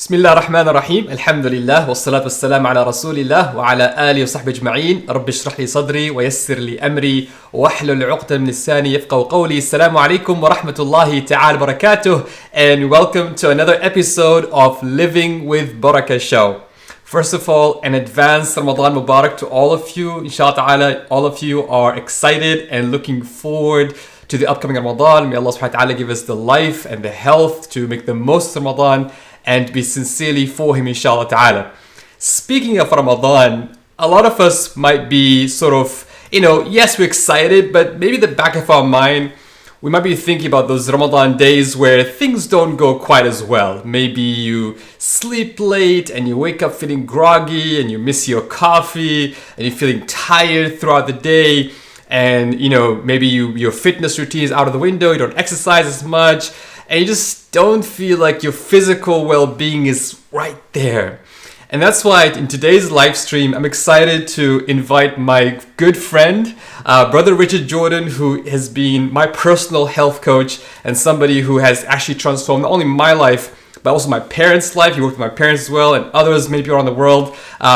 بسم الله الرحمن الرحيم الحمد لله والصلاة والسلام على رسول الله وعلى آله وصحبه أجمعين رب اشرح لي صدري ويسر لي أمري واحلل عقدة من لساني يفقهوا قولي السلام عليكم ورحمة الله تعالى وبركاته and welcome to another episode of Living with Barakah show. First of all, an advanced Ramadan Mubarak to all of you. Inshallah ta'ala, all of you are excited and looking forward to the upcoming Ramadan. May Allah subhanahu wa ta'ala give us the life and the health to make the most of Ramadan and be sincerely for him, inshallah ta'ala. Speaking of Ramadan, a lot of us might be sort of, yes, we're excited, but maybe the back of our mind, we might be thinking about those Ramadan days where things don't go quite as well. Maybe you sleep late and you wake up feeling groggy and you miss your coffee and you're feeling tired throughout the day. And, maybe your fitness routine is out of the window, you don't exercise as much, and you just don't feel like your physical well-being is right there. And that's why in today's live stream, I'm excited to invite my good friend, Brother Richard Jordan, who has been my personal health coach and somebody who has actually transformed not only my life, but also my parents' life. He worked with my parents as well and others maybe around the world.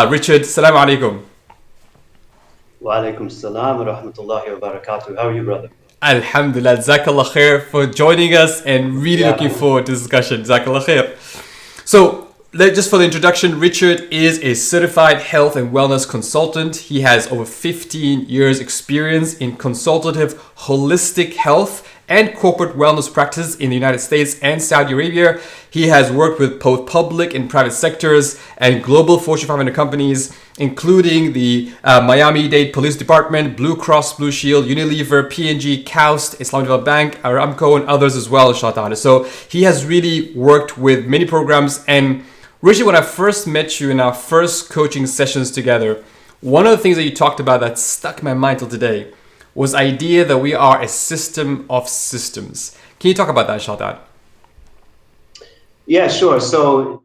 Richard, salam alaikum. Wa alaikum salam wa rahmatullahi wa barakatuh. How are you, brother? Alhamdulillah, Jazakallah khair for joining us and really looking forward to this discussion. Jazakallah khair. So, just for the introduction, Richard is a certified health and wellness consultant. He has over 15 years experience in consultative holistic health and corporate wellness practices in the United States and Saudi Arabia. He has worked with both public and private sectors and global Fortune 500 companies, including the Miami-Dade Police Department, Blue Cross Blue Shield, Unilever, P&G, Coust, Islamic Development Bank, Aramco, and others as well, inshallah. So he has really worked with many programs. And Richard, when I first met you in our first coaching sessions together, one of the things that you talked about that stuck in my mind till today was the idea that we are a system of systems. Can you talk about that, inshallah? Yeah, sure. So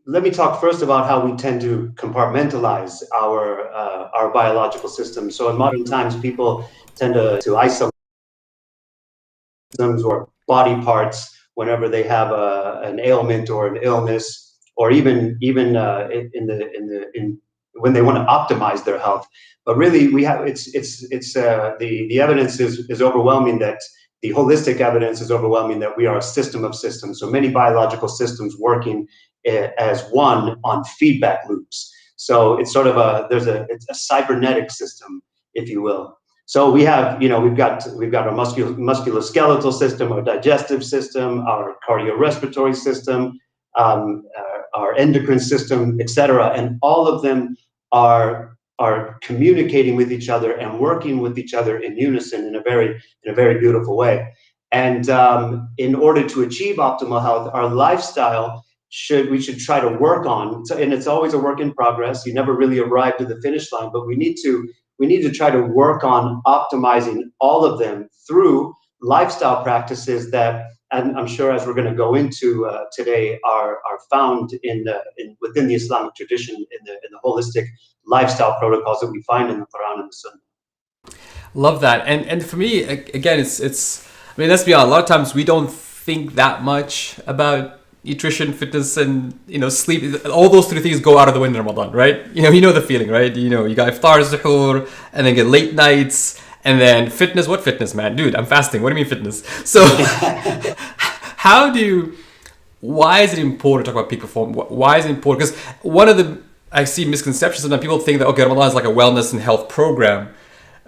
let me talk first about how we tend to compartmentalize our biological system. So in modern times, people tend to isolate systems or body parts whenever they have an ailment or an illness, or even when they want to optimize their health. But really, the evidence is overwhelming that the holistic evidence is overwhelming that we are a system of systems. So many biological systems working as one on feedback loops. So it's sort of it's a cybernetic system, if you will. So we have, we've got our musculoskeletal system, our digestive system, our cardiorespiratory system, our endocrine system, etc. And all of them are communicating with each other and working with each other in unison in a very beautiful way. And in order to achieve optimal health, our lifestyle we should try to work on. And it's always a work in progress. You never really arrive to the finish line, but we need to try to work on optimizing all of them through lifestyle practices that, and I'm sure as we're going to go into today, are found within the Islamic tradition in the holistic lifestyle protocols that we find in the Quran and the Sunnah. Love that. And for me, again, it's I mean, let's be honest, a lot of times we don't think that much about nutrition, fitness, and sleep. All those three things go out of the window in Ramadan, right? You know the feeling, right? You got iftar, suhoor, and then get late nights. And then fitness, what fitness, man? Dude, I'm fasting. What do you mean fitness? So why is it important to talk about peak performance? Why is it important? Because one of the, I see misconceptions sometimes people think that, okay, Ramadan is like a wellness and health program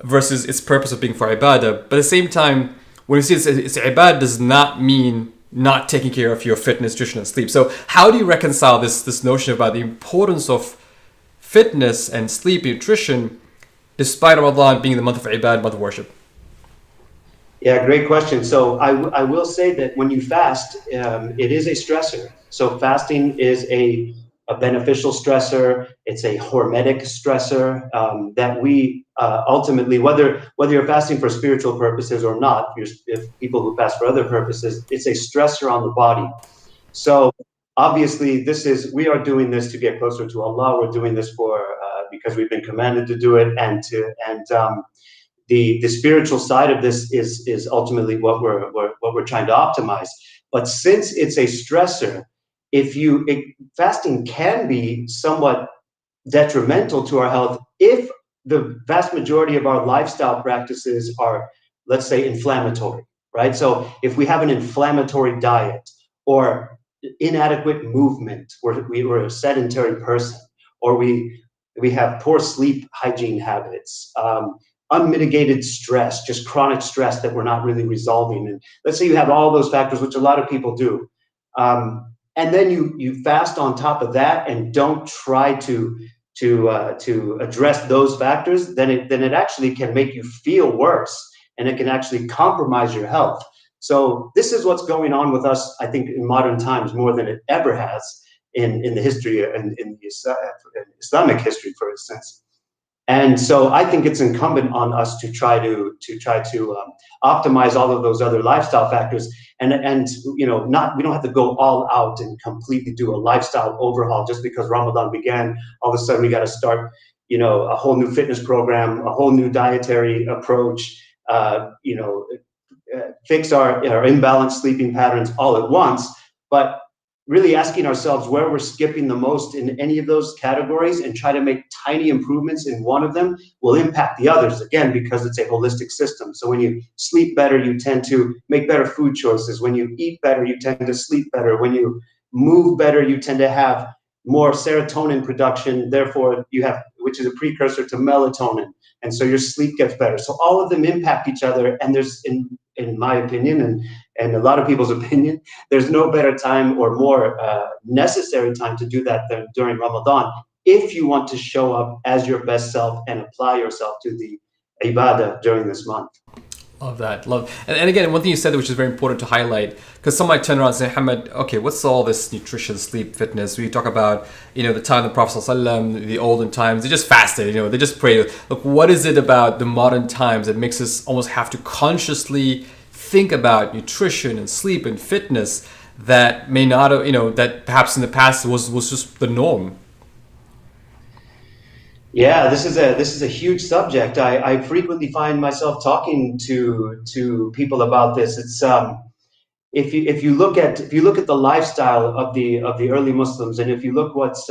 versus its purpose of being for ibadah. But at the same time, when you see it's ibadah does not mean not taking care of your fitness, nutrition, and sleep. So how do you reconcile this notion about the importance of fitness and sleep, nutrition, despite Ramadan being the month of ibadah, month of worship? Yeah, great question. So I will say that when you fast, it is a stressor. So fasting is a beneficial stressor. It's a hormetic stressor that we ultimately, whether you're fasting for spiritual purposes or not, if people who fast for other purposes, it's a stressor on the body. So obviously, we are doing this to get closer to Allah. We're doing this because we've been commanded to do it, and the spiritual side of this is ultimately what we're trying to optimize. But since it's a stressor, fasting can be somewhat detrimental to our health if the vast majority of our lifestyle practices are, let's say, inflammatory, right? So if we have an inflammatory diet or inadequate movement, we're a sedentary person, or we have poor sleep hygiene habits, unmitigated stress, just chronic stress that we're not really resolving. And let's say you have all those factors, which a lot of people do. And then you fast on top of that and don't try to address those factors, then it actually can make you feel worse, and it can actually compromise your health. So this is what's going on with us, I think, in modern times more than it ever has in the history, in the Islamic history, for instance. And so I think it's incumbent on us to try to optimize all of those other lifestyle factors, and we don't have to go all out and completely do a lifestyle overhaul just because Ramadan began. All of a sudden we got to start a whole new fitness program, a whole new dietary approach, fix our imbalanced sleeping patterns all at once. But really asking ourselves where we're skipping the most in any of those categories and try to make tiny improvements in one of them will impact the others, again, because it's a holistic system. So when you sleep better, you tend to make better food choices. When you eat better, you tend to sleep better. When you move better, you tend to have more serotonin production, therefore which is a precursor to melatonin. And so your sleep gets better. So all of them impact each other. And there's, in my opinion, and a lot of people's opinion, there's no better time or more necessary time to do that than during Ramadan, if you want to show up as your best self and apply yourself to the ibadah during this month. Love that. And again, one thing you said, which is very important to highlight, because some might turn around and say, Hamad, okay, what's all this nutrition, sleep, fitness? We talk about, the time of the Prophet ﷺ, the olden times, they just fasted, they just prayed. Look, what is it about the modern times that makes us almost have to consciously think about nutrition and sleep and fitness that may not have, that perhaps in the past was just the norm? Yeah, this is a huge subject. I frequently find myself talking to people about this. It's if you look at the lifestyle of the early Muslims, and if you look what's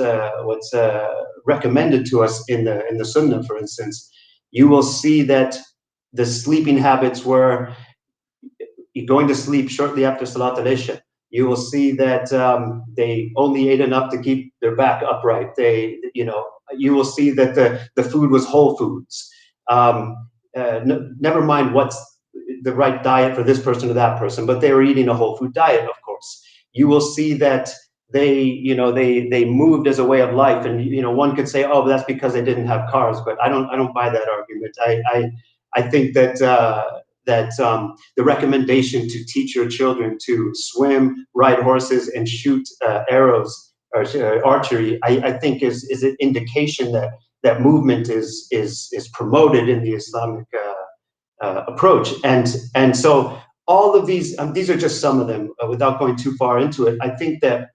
recommended to us in the Sunnah, for instance, you will see that the sleeping habits were going to sleep shortly after Salat al-Isha. You will see that they only ate enough to keep their back upright. You will see that the food was whole foods. Never mind what's the right diet for this person or that person, but they were eating a whole food diet, of course. You will see that they moved as a way of life, and one could say, oh, but that's because they didn't have cars. But I don't buy that argument. I think that the recommendation to teach your children to swim, ride horses, and shoot arrows or archery, I think is an indication that movement is promoted in the Islamic approach. And so all of these are just some of them. Without going too far into it, I think that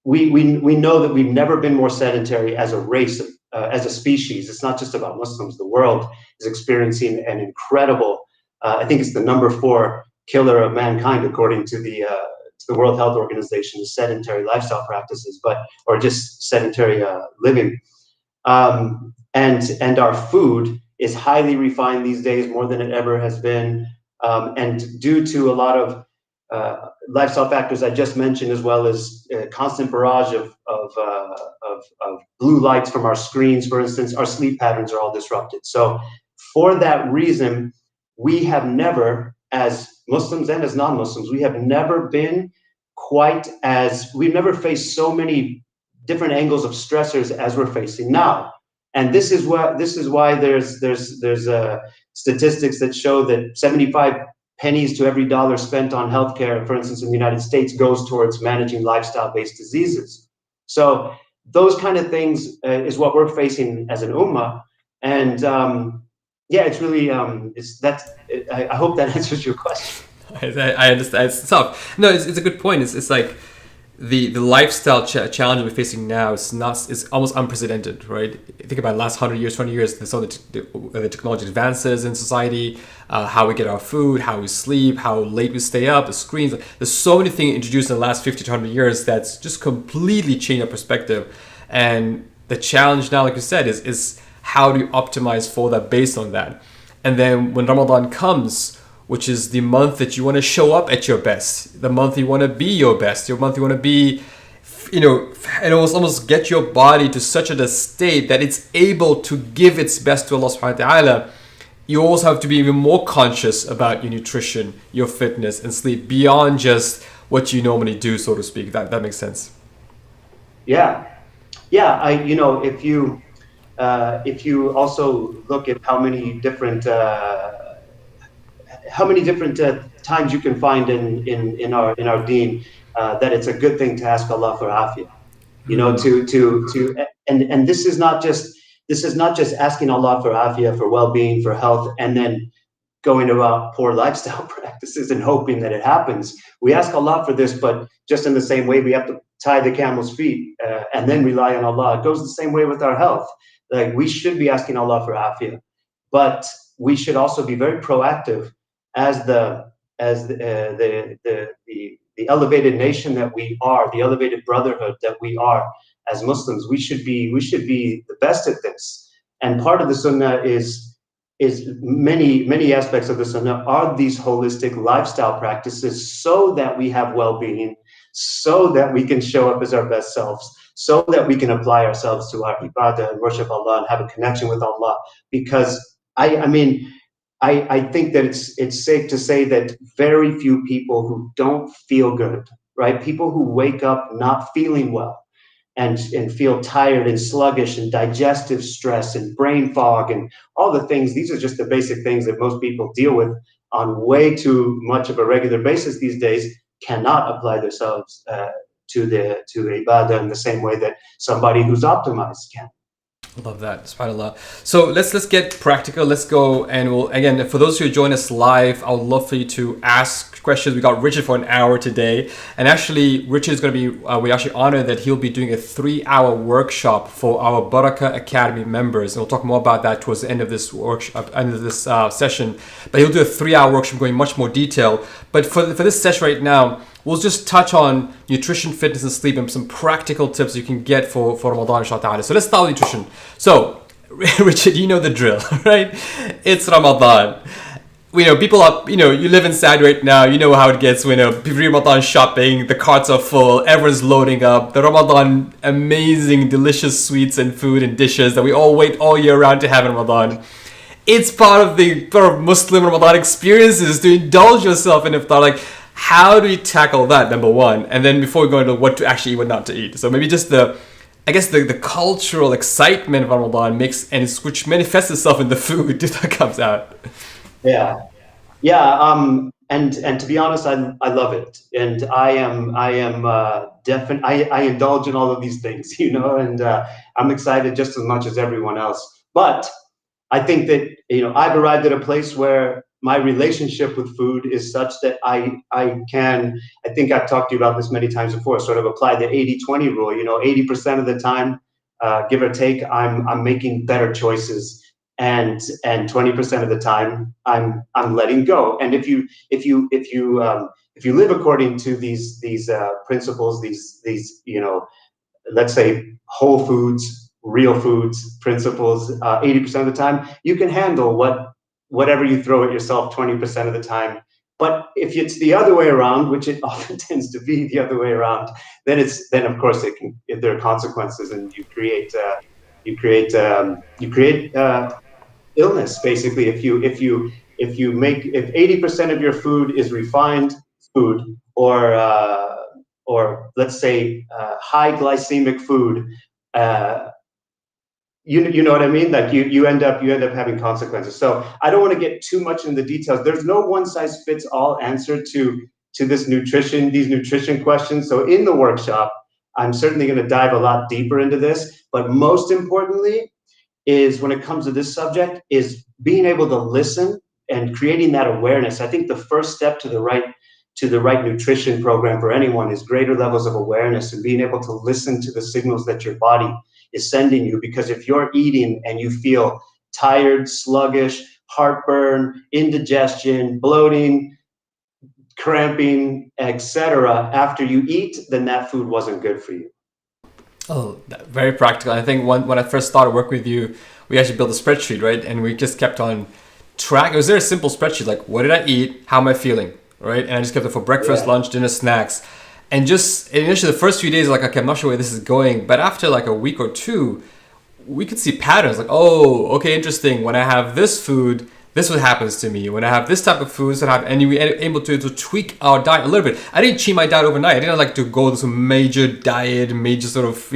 we know that we've never been more sedentary as a race, as a species. It's not just about Muslims. The world is experiencing an incredible, I think it's the number 4 killer of mankind, according to the World Health Organization, sedentary lifestyle practices, or just sedentary living. And our food is highly refined these days, more than it ever has been. And due to a lot of lifestyle factors I just mentioned, as well as constant barrage of blue lights from our screens, for instance, our sleep patterns are all disrupted. So for that reason, we have never, as Muslims and as non-Muslims, we've never faced so many different angles of stressors as we're facing now. And this is why there's statistics that show that 75 pennies to every dollar spent on healthcare, for instance, in the United States, goes towards managing lifestyle-based diseases. So those kind of things is what we're facing as an ummah. And it's really I hope that answers your question. I understand. It's tough. No, it's a good point. It's like, the lifestyle challenge we're facing now is almost unprecedented, right? Think about the last 100 years, 20 years, some of the technology advances in society, how we get our food, how we sleep, how late we stay up, the screens. There's so many things introduced in the last 50 to 100 years that's just completely changed our perspective. And the challenge now, like you said, is how do you optimize for that based on that? And then when Ramadan comes, which is the month that you want to show up at your best, the month you want to be your best, your month you want to be, and almost get your body to such a state that it's able to give its best to Allah subhanahu wa ta'ala. You also have to be even more conscious about your nutrition, your fitness, and sleep beyond just what you normally do, so to speak. That makes sense. Yeah, yeah. If you also look at how many different times you can find in our deen that it's a good thing to ask Allah for afiyah. And this is not just asking Allah for afiyah, for well-being, for health, and then going about poor lifestyle practices and hoping that it happens. We ask Allah for this, but just in the same way we have to tie the camel's feet and then rely on Allah. It goes the same way with our health. Like, we should be asking Allah for afiyah, but we should also be very proactive as the elevated nation that we are, the elevated brotherhood that we are as Muslims. We should be the best at this. And part of the Sunnah is many aspects of the Sunnah are these holistic lifestyle practices, so that we have well-being, so that we can show up as our best selves, so that we can apply ourselves to our ibadah and worship Allah and have a connection with Allah. Because I think that it's safe to say that very few people who don't feel good, right? People who wake up not feeling well and feel tired and sluggish and digestive stress and brain fog and all the things. These are just the basic things that most people deal with on way too much of a regular basis these days, cannot apply themselves to ibadah in the same way that somebody who's optimized can. Love that, subhanAllah. So let's get practical. Let's go, and we'll, again, for those who join us live, I would love for you to ask questions. We got Richard for an hour today, and actually Richard is going to be, we actually honored that he'll be doing a 3-hour workshop for our Barakah Academy members, and we'll talk more about that towards the end of this workshop, end of this session. But he'll do a 3-hour workshop going much more detail. But for this session right now, we'll just touch on nutrition, fitness, and sleep, and some practical tips you can get for Ramadan, inshallah. So let's start with nutrition. So, Richard, you know the drill, right? It's Ramadan. People are, you live in Saudi right now, you know how it gets, Ramadan shopping, the carts are full, everyone's loading up, the Ramadan amazing, delicious sweets and food and dishes that we all wait all year round to have in Ramadan. It's part of the Muslim Ramadan experiences to indulge yourself in iftar. Like, how do we tackle that, number one? And then before we go into what to actually eat, what not to eat. So maybe just the cultural excitement of Ramadan which manifests itself in the food that comes out. Yeah. And to be honest, I love it. And I indulge in all of these things, and I'm excited just as much as everyone else. But I think that, I've arrived at a place where my relationship with food is such that I think I've talked to you about this many times before, sort of apply the 80-20 rule. 80% of the time, give or take, I'm making better choices, and 20% of the time I'm letting go. And if you live according to these principles, these let's say whole foods, real foods principles, 80% of the time, you can handle whatever you throw at yourself 20% of the time. But if it's the other way around, which it often tends to be the other way around, then of course there are consequences, and you create illness, basically. If 80% of your food is refined food, or let's say high glycemic food, you know what I mean? Like you end up having consequences. So I don't want to get too much into the details. There's no one size fits all answer to these nutrition questions. So in the workshop, I'm certainly going to dive a lot deeper into this. But most importantly, is when it comes to this subject, is being able to listen and creating that awareness. I think the first step to the right to the right nutrition program for anyone is greater levels of awareness and being able to listen to the signals that your body is sending you. Because if you're eating and you feel tired, sluggish, heartburn, indigestion, bloating, cramping, etc., after you eat, then that food wasn't good for you. Oh, very practical. I think when I first started working with you, we actually built a spreadsheet, right? And we just kept on track. It was very simple spreadsheet, like what did I eat? How am I feeling? Right? And I just kept it for breakfast, lunch, dinner, snacks. And just initially the first few days, like, okay, I'm not sure where this is going. But after like a week or two, we could see patterns like, oh, okay, interesting. When I have this food, this is what happens to me. When I have this type of food, this is what happens. And we were able to tweak our diet a little bit. I didn't change my diet overnight. I didn't like to go to some major diet, major sort of,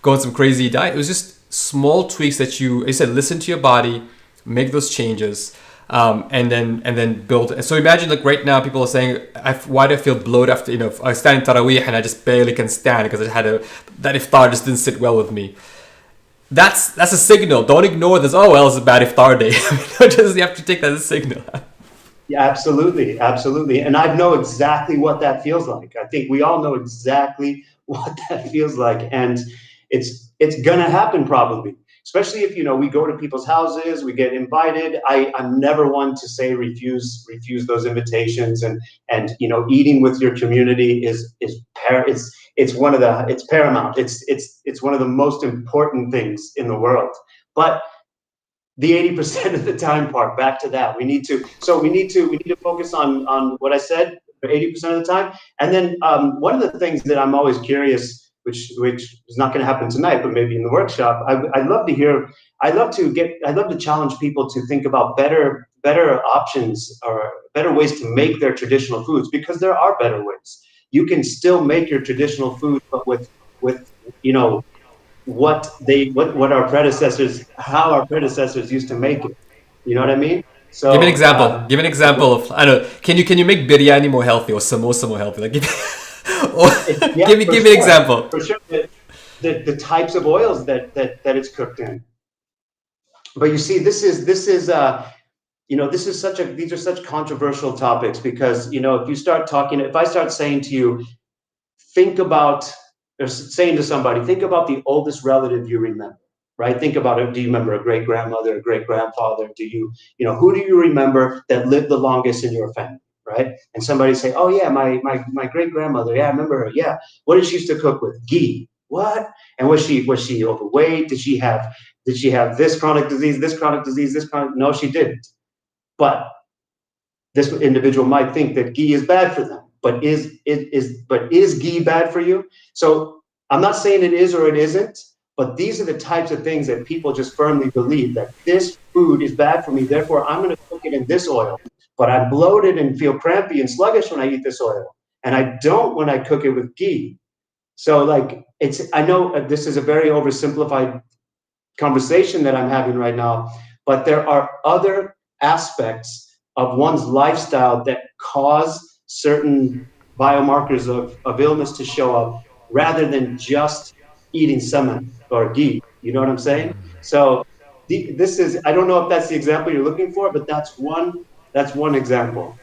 go on some crazy diet. It was just small tweaks that you said, listen to your body, make those changes. And then build it. So imagine like right now people are saying, why do I feel bloated after, I stand in Taraweeh and I just barely can stand because I had that iftar just didn't sit well with me. That's a signal. Don't ignore this. Oh, well, it's a bad iftar day. You have to take that as a signal. Yeah, absolutely. Absolutely. And I know exactly what that feels like. I think we all know exactly what that feels like. And it's going to happen probably. Especially if, we go to people's houses, we get invited. I'm never one to say refuse those invitations, and eating with your community it's paramount. It's one of the most important things in the world. But the 80% of the time part, back to that, we need to focus on what I said for 80% of the time. And then one of the things that I'm always curious, which is not going to happen tonight, but maybe in the workshop, I'd love to challenge people to think about better options or better ways to make their traditional foods, because there are better ways. You can still make your traditional food, but with how our predecessors used to make it. You know what I mean? Give me an So example. Give me an example of, I don't know, can you make biryani more healthy or samosa more healthy? Like, yeah, give me an example. For sure, the types of oils that it's cooked in. But you see, these are such controversial topics, because if I start saying to you, think about, or saying to somebody, think about the oldest relative you remember, right? Think about it. Do you remember a great grandmother, a great grandfather? Who do you remember that lived the longest in your family, right? And somebody say, oh yeah, my great grandmother. Yeah, I remember her. Yeah. What did she used to cook with? Ghee. What? And was she overweight? Did she have this chronic disease, this chronic disease, this chronic? No, she didn't. But this individual might think that ghee is bad for them. But is ghee bad for you? So I'm not saying it is or it isn't, but these are the types of things that people just firmly believe, that this food is bad for me, therefore I'm going to cook it in this oil. But I'm bloated and feel crampy and sluggish when I eat this oil, and I don't when I cook it with ghee. So I know this is a very oversimplified conversation that I'm having right now, but there are other aspects of one's lifestyle that cause certain biomarkers of illness to show up, rather than just eating semen or ghee. You know what I'm saying? So I don't know if that's the example you're looking for, but that's one example.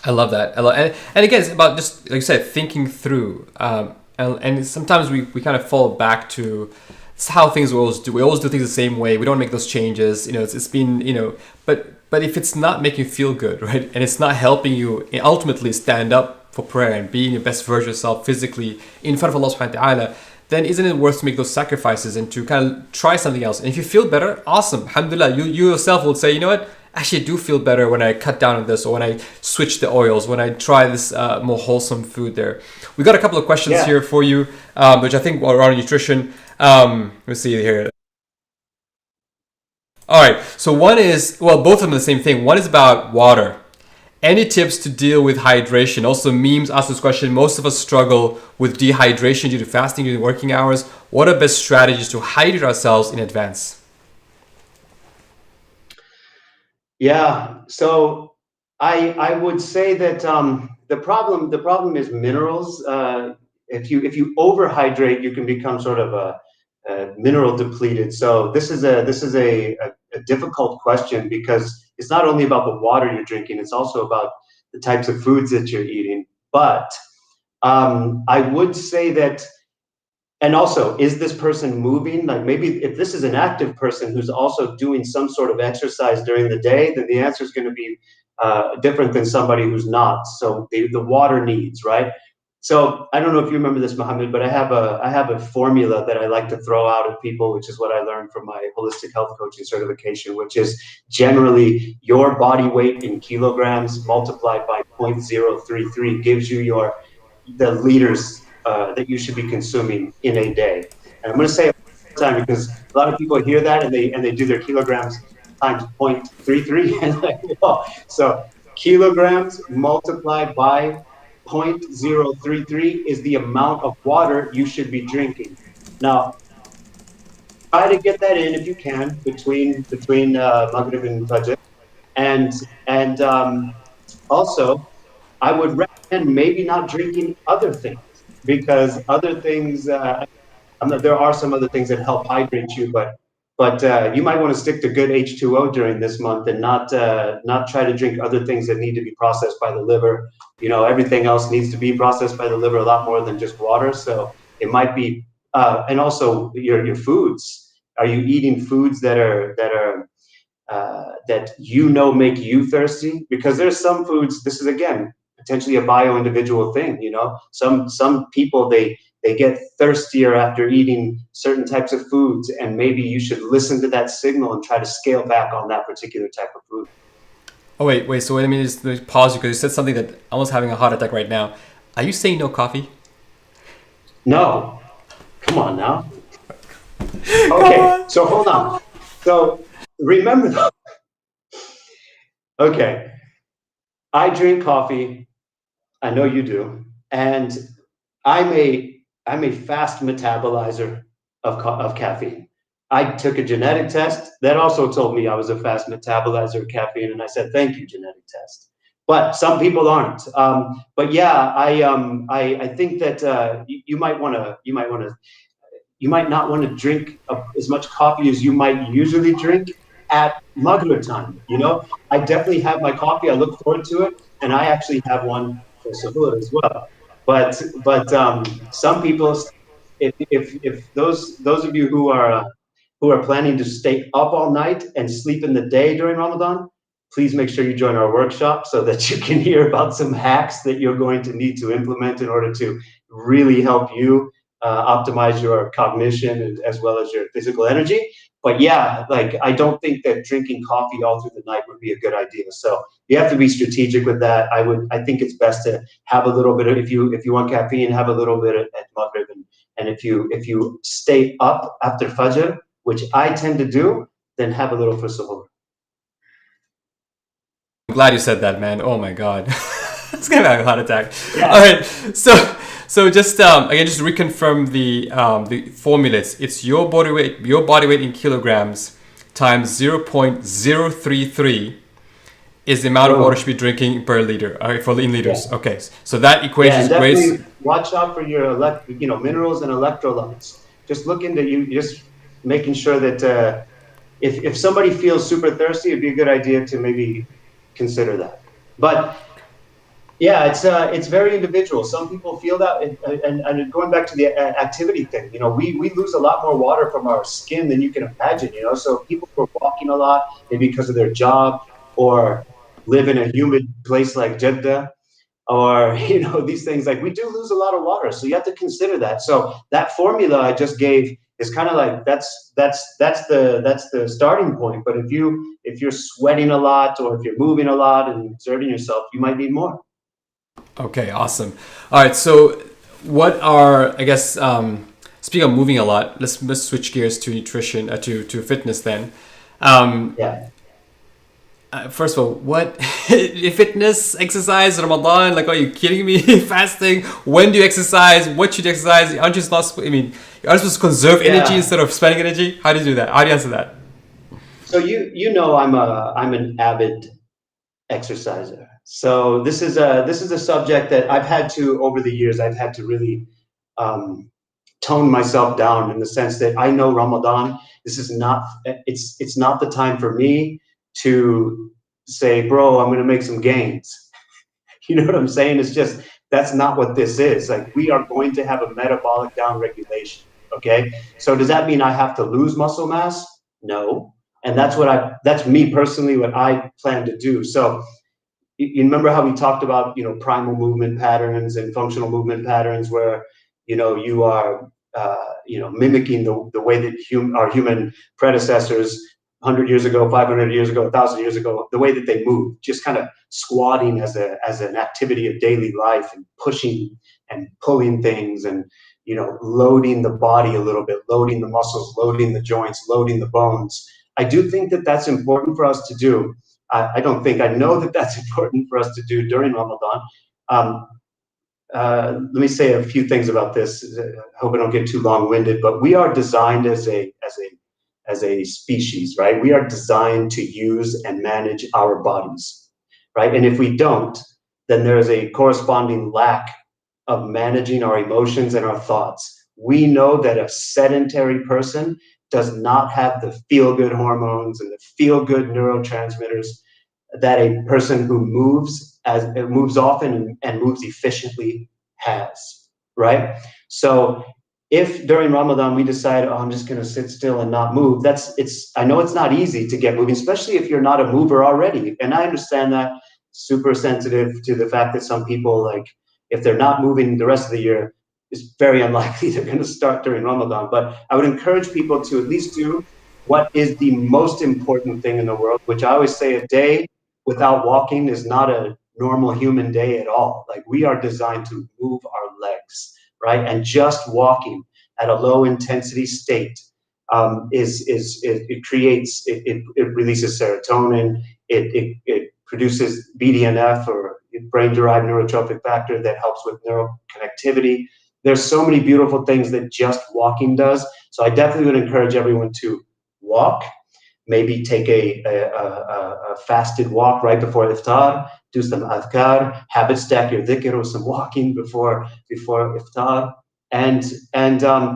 I love that. And again, it's about just, like you said, thinking through. And sometimes we kind of fall back to, it's how things we always do. We always do things the same way. We don't make those changes. It's been, but if it's not making you feel good, right? And it's not helping you ultimately stand up for prayer and being your best version of yourself physically in front of Allah subhanahu wa ta'ala, then isn't it worth to make those sacrifices and to kind of try something else? And if you feel better, awesome. Alhamdulillah, you yourself will say, you know what? Actually, I do feel better when I cut down on this, or when I switch the oils, when I try this more wholesome food there. We got a couple of questions here for you, which I think are around nutrition. Let's see here. All right. So one is, both of them the same thing. One is about water. Any tips to deal with hydration? Also, Memes asked this question. Most of us struggle with dehydration due to fasting during working hours. What are best strategies to hydrate ourselves in advance? Yeah, so I would say that the problem is minerals. If you overhydrate, you can become sort of a mineral depleted. So this is a difficult question, because it's not only about the water you're drinking, it's also about the types of foods that you're eating. But I would say that, and also, is this person moving? Like maybe if this is an active person who's also doing some sort of exercise during the day, then the answer is going to be different than somebody who's not. So the water needs, right? So I don't know if you remember this, Mohammed, but I have a formula that I like to throw out at people, which is what I learned from my holistic health coaching certification, which is generally your body weight in kilograms multiplied by 0.033 gives you the liters that you should be consuming in a day. And I'm going to say it one more time because a lot of people hear that and they do their kilograms times 0.33 and like, whoa. So kilograms multiplied by 0.033 is the amount of water you should be drinking. Now, try to get that in if you can between Maghrib and Fajr, and and also I would recommend maybe not drinking other things because other things. There are some other things that help hydrate you, but you might want to stick to good H2O during this month and not try to drink other things that need to be processed by the liver. You know, everything else needs to be processed by the liver a lot more than just water. So it might be, and also your foods. Are you eating foods that you know make you thirsty? Because there's some foods. This is again potentially a bio individual thing. You know, some people they get thirstier after eating certain types of foods, and maybe you should listen to that signal and try to scale back on that particular type of food. Oh wait. So let me just pause you because you said something that I'm almost having a heart attack right now. Are you saying no coffee? No, come on now. Come Okay, on. so hold on. So remember though. Okay, I drink coffee. I know you do, and I'm a fast metabolizer of caffeine. I took a genetic test that also told me I was a fast metabolizer of caffeine, and I said, "Thank you, genetic test." But some people aren't. But yeah, I think that you might not want to drink as much coffee as you might usually drink at Maghrib time. You know, I definitely have my coffee. I look forward to it, and I actually have one for Sahur as well. But some people, if those of you who are planning to stay up all night and sleep in the day during Ramadan, please make sure you join our workshop so that you can hear about some hacks that you're going to need to implement in order to really help you optimize your cognition as well as your physical energy. But yeah, like I don't think that drinking coffee all through the night would be a good idea. So you have to be strategic with that. I think it's best to have a little bit of, if you want caffeine, have a little bit at Maghrib, and if you stay up after Fajr, which I tend to do, then have a little for Suhoor. I'm glad you said that, man. Oh my god. It's gonna have a heart attack. All Yeah. right. So just again, just reconfirm the formulas. It's your body weight in kilograms times 0.033 is the amount of water you should be drinking per liter. All right, for in liters. Yeah. Okay. So that equation Yeah, is and great. definitely watch out for your minerals and electrolytes. Just look into you, just making sure that if somebody feels super thirsty, it'd be a good idea to maybe consider that. But yeah, it's very individual. Some people feel that, and going back to the activity thing, you know, we lose a lot more water from our skin than you can imagine. You know, so people who are walking a lot, maybe because of their job or live in a humid place like Jeddah, or these things, like we do lose a lot of water, so you have to consider that. So that formula I just gave is kind of like that's the starting point. But if you're sweating a lot or if you're moving a lot and exerting yourself, you might need more. Okay, awesome. All right, so what are, I guess, speaking of moving a lot, let's switch gears to nutrition, to fitness then. Um, Yeah. First of all, what fitness, exercise, Ramadan? Like, are you kidding me? Fasting? When do you exercise? What should you exercise? Aren't you not? I mean, you're supposed to conserve energy Yeah. instead of spending energy. How do you do that? How do you answer that? So I'm an avid exerciser. So this is a subject that I've had to, over the years, I've had to really um, tone myself down, in the sense that I know Ramadan, this is not, it's not the time for me to say, bro, I'm going to make some gains. You know what I'm saying? It's just That's not what this is. Like, we are going to have a metabolic downregulation. Okay. So does that mean I have to lose muscle mass? No. And that's me personally, what I plan to do. So you remember how we talked about, primal movement patterns and functional movement patterns, where, you are, mimicking the way that our human predecessors, 100 years ago, 500 years ago, 1,000 years ago, the way that they move, just kind of squatting as an activity of daily life, and pushing and pulling things, and, loading the body a little bit, loading the muscles, loading the joints, loading the bones. I do think that that's important for us to do. I know that that's important for us to do during Ramadan. Um, Let me say a few things about this. I hope I don't get too long-winded, but we are designed as a species, right? We are designed to use and manage our bodies, right? And if we don't, then there is a corresponding lack of managing our emotions and our thoughts. We know that a sedentary person does not have the feel-good hormones and the feel-good neurotransmitters that a person who moves often and moves efficiently has, right? So if during Ramadan we decide, oh, I'm just going to sit still and not move, I know it's not easy to get moving, especially if you're not a mover already. And I understand that, super sensitive to the fact that some people, like, if they're not moving the rest of the year, it's very unlikely they're going to start during Ramadan. But I would encourage people to at least do what is the most important thing in the world, which I always say, a day without walking is not a normal human day at all. Like, we are designed to move our legs, right? And just walking at a low intensity state it releases serotonin, it produces BDNF, or brain-derived neurotrophic factor, that helps with neural connectivity. There's so many beautiful things that just walking does. So I definitely would encourage everyone to walk. Maybe take a fasted walk right before iftar, do some adhkar, habit stack your dhikr or some walking before iftar, and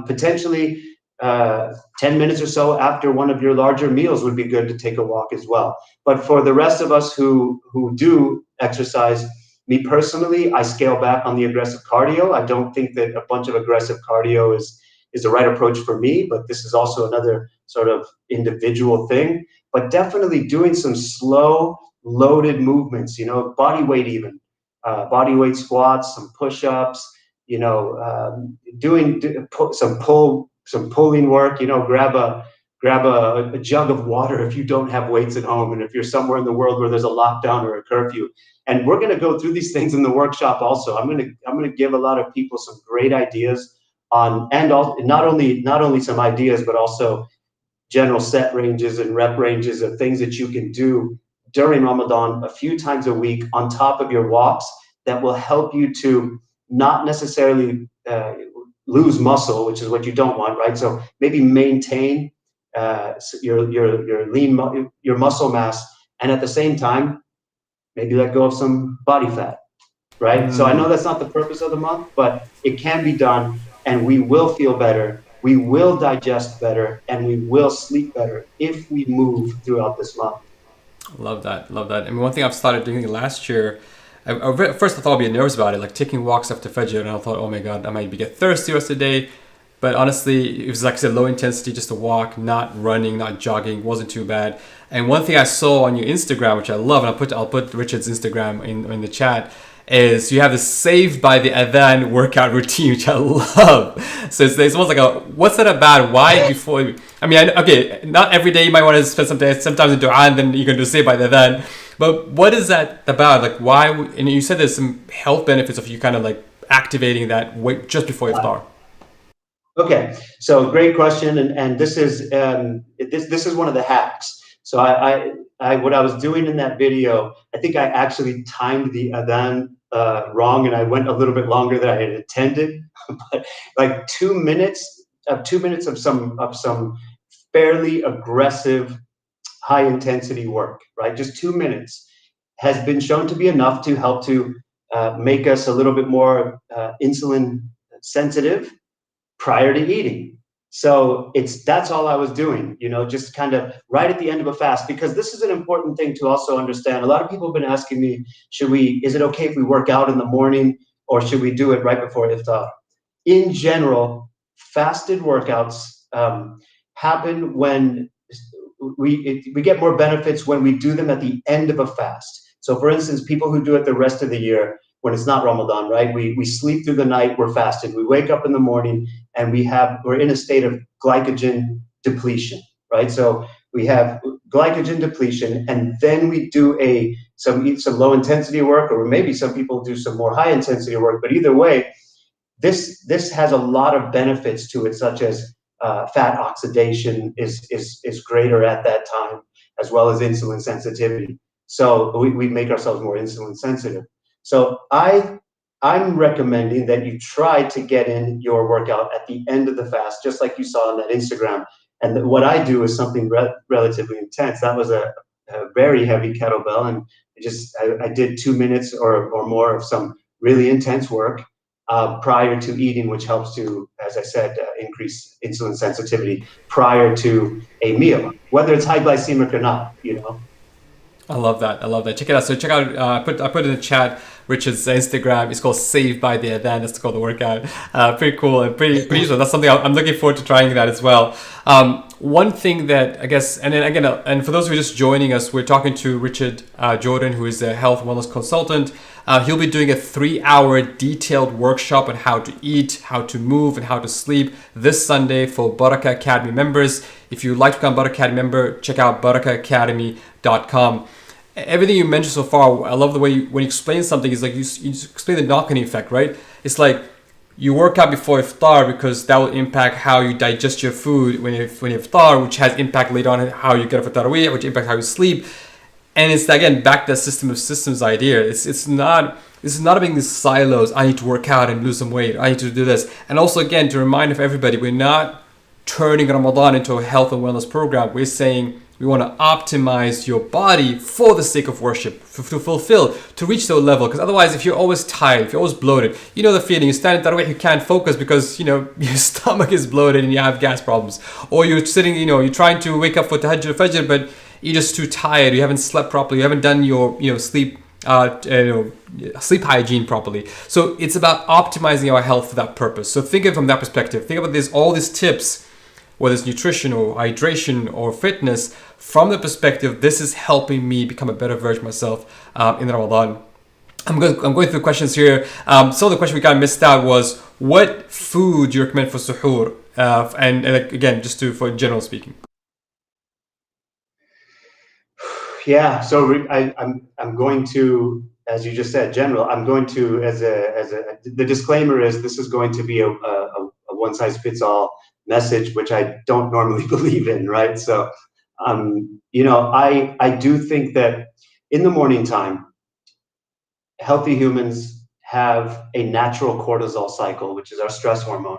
potentially 10 minutes or so after one of your larger meals would be good to take a walk as well. But for the rest of us who do exercise, me personally, I scale back on the aggressive cardio. I don't think that a bunch of aggressive cardio is the right approach for me, but this is also another sort of individual thing. But definitely doing some slow, loaded movements, body weight even, body weight squats, some push-ups, doing some pulling work, grab a jug of water if you don't have weights at home, and if you're somewhere in the world where there's a lockdown or a curfew. And we're going to go through these things in the workshop also. I'm going to give a lot of people some great ideas on, and not only some ideas, but also general set ranges and rep ranges of things that you can do during Ramadan a few times a week on top of your walks, that will help you to not necessarily lose muscle, which is what you don't want, right? So maybe maintain your muscle mass, and at the same time, maybe let go of some body fat, right? So I know that's not the purpose of the month, but it can be done, and we will feel better, we will digest better, and we will sleep better if we move throughout this month. Love that. Love that. I mean, one thing I've started doing last year, first I thought I'd be nervous about it, like taking walks after Fajr, and I thought, oh my God, I might get thirsty the rest of the day. But honestly, it was, like I said, low intensity, just a walk, not running, not jogging, wasn't too bad. And one thing I saw on your Instagram, which I love, and I'll put Richard's Instagram in the chat, is you have the saved by the adhan workout routine, which I love. So it's almost like what's that about? Why before? I mean, okay, not every day you might want to spend some days, sometimes in dua, and then you can do saved by the adhan. But what is that about? Like, why? And you said there's some health benefits of you kind of like activating that weight just before iftar. Okay, so great question, and this is one of the hacks. So what I was doing in that video, I think I actually timed the adhan wrong, and I went a little bit longer than I had intended. But like 2 minutes of some fairly aggressive, high intensity work, right? Just 2 minutes has been shown to be enough to help to make us a little bit more insulin sensitive prior to eating. So that's all I was doing, just kind of right at the end of a fast, because this is an important thing to also understand. A lot of people have been asking me, is it okay if we work out in the morning or should we do it right before iftar? In general, fasted workouts happen when we get more benefits when we do them at the end of a fast. So for instance, people who do it the rest of the year, when it's not Ramadan, right? We sleep through the night, we're fasted. We wake up in the morning and we're in a state of glycogen depletion, right? So we have glycogen depletion, and then we do some low intensity work, or maybe some people do some more high intensity work. But either way, this has a lot of benefits to it, such as fat oxidation is greater at that time, as well as insulin sensitivity. So we make ourselves more insulin sensitive. So I'm recommending that you try to get in your workout at the end of the fast, just like you saw on that Instagram. And what I do is something relatively intense. That was a very heavy kettlebell, and I did 2 minutes or more of some really intense work prior to eating, which helps to, as I said, increase insulin sensitivity prior to a meal, whether it's high glycemic or not, you know. I love that. I love that. Check it out. So check out. I put in the chat Richard's Instagram. It's called Saved by the Adhan. That's called the workout. Pretty cool and pretty useful. That's something I'm looking forward to trying that as well. One thing that I guess, and then again, and for those who are just joining us, we're talking to Richard Jordan, who is a health and wellness consultant. He'll be doing a 3-hour detailed workshop on how to eat, how to move, and how to sleep this Sunday for Baraka Academy members. If you'd like to become a Baraka Academy member, check out buttercatacademy.com. Everything you mentioned so far, I love the way when you explain something, is like you explain the knock-on effect, right? It's like you work out before iftar because that will impact how you digest your food when you iftar, which has impact later on how you get up for tarawih, which impacts how you sleep. And it's again back to the system of systems idea. It's not being these silos. I need to work out and lose some weight. I need to do this. And also again to remind of everybody, we're not turning Ramadan into a health and wellness program. We're saying we want to optimize your body for the sake of worship, to reach that level. Because otherwise, if you're always tired, if you're always bloated, you know the feeling. You stand in tarawih, you can't focus because your stomach is bloated and you have gas problems. Or you're sitting, you're trying to wake up for tahajjud fajr, but you're just too tired. You haven't slept properly. You haven't done your sleep sleep hygiene properly. So it's about optimizing our health for that purpose. So think of it from that perspective. Think about all these tips, whether it's nutrition or hydration or fitness, from the perspective, this is helping me become a better version of myself in Ramadan. I'm going through questions here. Some of the question we kind of missed out was, what food do you recommend for suhoor? And again, just for general speaking. Yeah, so I'm going to, as you just said, general. I'm going to, the disclaimer is this is going to be a one size fits all message, which I don't normally believe in, right? So, I do think that in the morning time, healthy humans have a natural cortisol cycle, which is our stress hormone.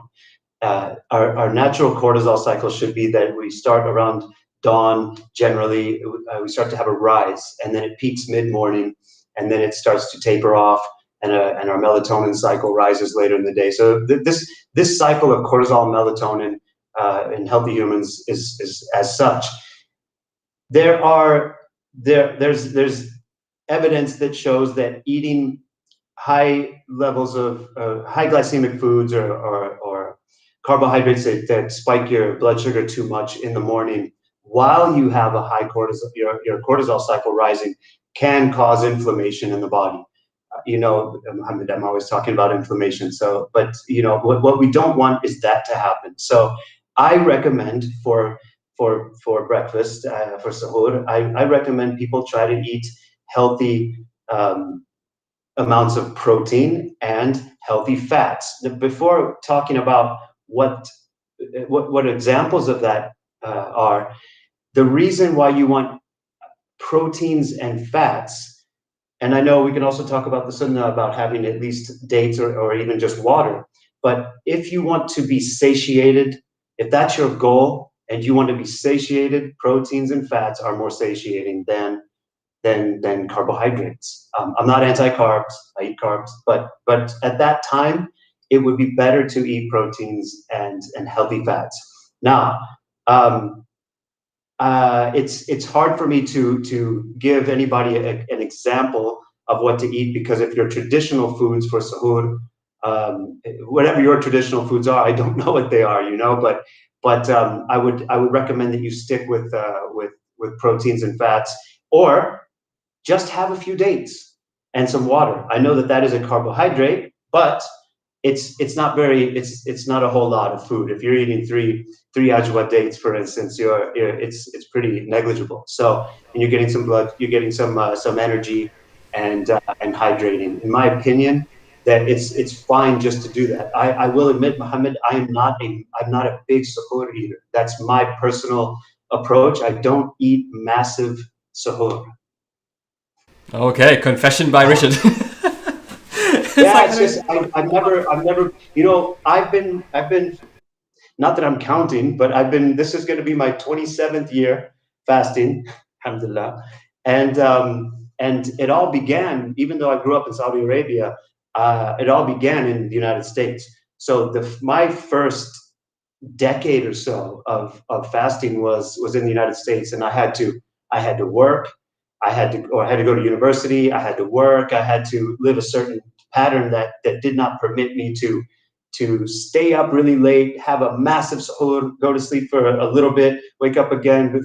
Our natural cortisol cycle should be that we start around dawn. Generally, we start to have a rise, and then it peaks mid-morning, and then it starts to taper off, and our melatonin cycle rises later in the day. So this cycle of cortisol and melatonin in healthy humans is as such. There's evidence that shows that eating high levels of high glycemic foods or carbohydrates that spike your blood sugar too much in the morning while you have a high cortisol, your cortisol cycle rising, can cause inflammation in the body. I'm always talking about inflammation. So, but what we don't want is that to happen. So I recommend for breakfast, for sahur, I recommend people try to eat healthy amounts of protein and healthy fats. Before talking about what examples of that are, the reason why you want proteins and fats, and I know we can also talk about the sunnah about having at least dates or even just water, but if you want to be satiated, if that's your goal and you want to be satiated, proteins and fats are more satiating than carbohydrates. I'm not anti-carbs, I eat carbs, but at that time, it would be better to eat proteins and healthy fats. Now, it's hard for me to give anybody an example what to eat, because if your traditional foods for sahur, whatever your traditional foods are, I don't know what they are, but I would recommend that you stick with proteins and fats, or just have a few dates and some water. I know that is a carbohydrate, but it's not a whole lot of food. If you're eating three ajwa dates, for instance, it's pretty negligible. So, and you're getting some blood, you're getting some energy and hydrating. In my opinion, that it's fine just to do that. I will admit, Mohammed, I'm not a big suhoor eater. That's my personal approach. I don't eat massive suhoor. Okay, confession by Richard. Yeah, it's just I've never, I've been, not that I'm counting, but this is going to be my 27th year fasting, alhamdulillah. And it all began, even though I grew up in Saudi Arabia, it all began in the United States. So my first decade or so of fasting was in the United States, and I had to work, I had to go to university, I had to work, I had to live a certain pattern that did not permit me to stay up really late, have a massive suhoor, go to sleep for a little bit, wake up again for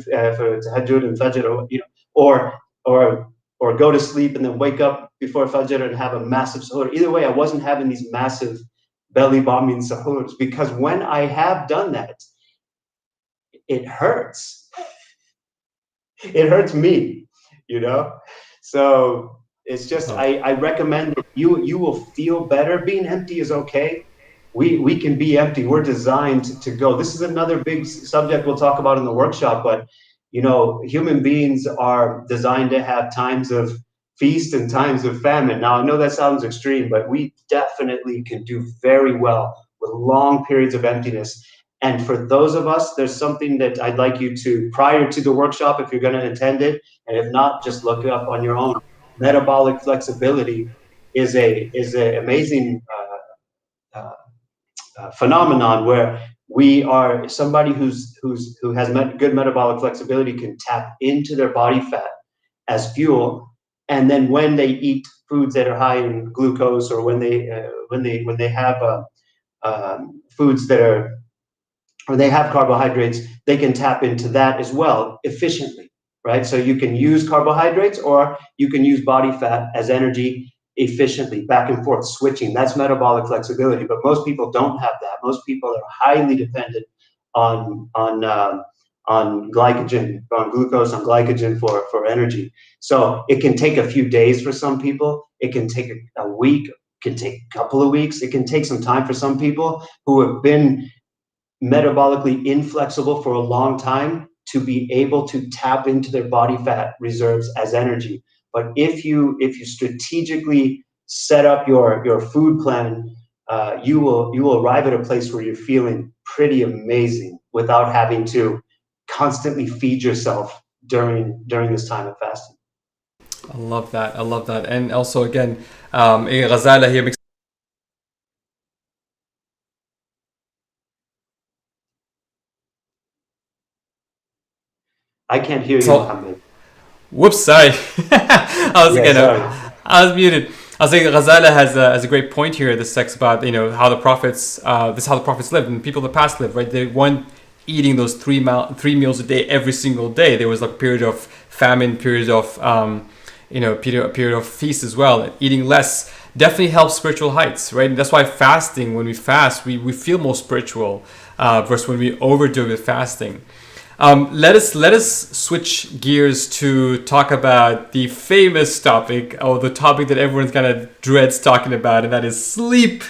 tahajjud and fajr, or go to sleep and then wake up before fajr and have a massive suhoor. Either way, I wasn't having these massive belly bombing suhoors, because when I have done that, it hurts. It hurts me, So it's just, I recommend that you will feel better. Being empty is okay. We can be empty. We're designed to go. This is another big subject we'll talk about in the workshop, but human beings are designed to have times of feast and times of famine. Now, I know that sounds extreme, but we definitely can do very well with long periods of emptiness. And for those of us, there's something that I'd like you to, prior to the workshop, if you're going to attend it, and if not, just look it up on your own. Metabolic flexibility is a amazing phenomenon where somebody who has good metabolic flexibility can tap into their body fat as fuel, and then when they eat foods that are high in glucose, or when they have foods that are, or they have carbohydrates, they can tap into that as well efficiently, right? So you can use carbohydrates, or you can use body fat as energy efficiently, back and forth, switching. That's metabolic flexibility. But most people don't have that. Most people are highly dependent on glycogen, on glucose, on glycogen for energy. So it can take a few days for some people. It can take a week. It can take a couple of weeks. It can take some time for some people who have been metabolically inflexible for a long time to be able to tap into their body fat reserves as energy. But if you strategically set up your food plan, you will arrive at a place where you're feeling pretty amazing without having to constantly feed yourself during this time of fasting. I love that. I love that. And also, again, Ghazala here makes. I can't hear you, Mohammed. Whoops, sorry. I was muted. I was saying Ghazala has a great point here. This text about how the prophets, this is how the prophets lived and people of the past lived, right? They weren't eating those three meals a day every single day. There was a period of famine, period of period of feast as well. Eating less definitely helps spiritual heights, right? And that's why fasting, when we fast, we feel more spiritual versus when we overdo it with fasting. Let us switch gears to talk about the famous topic, or the topic that everyone kind of dreads talking about, and that is sleep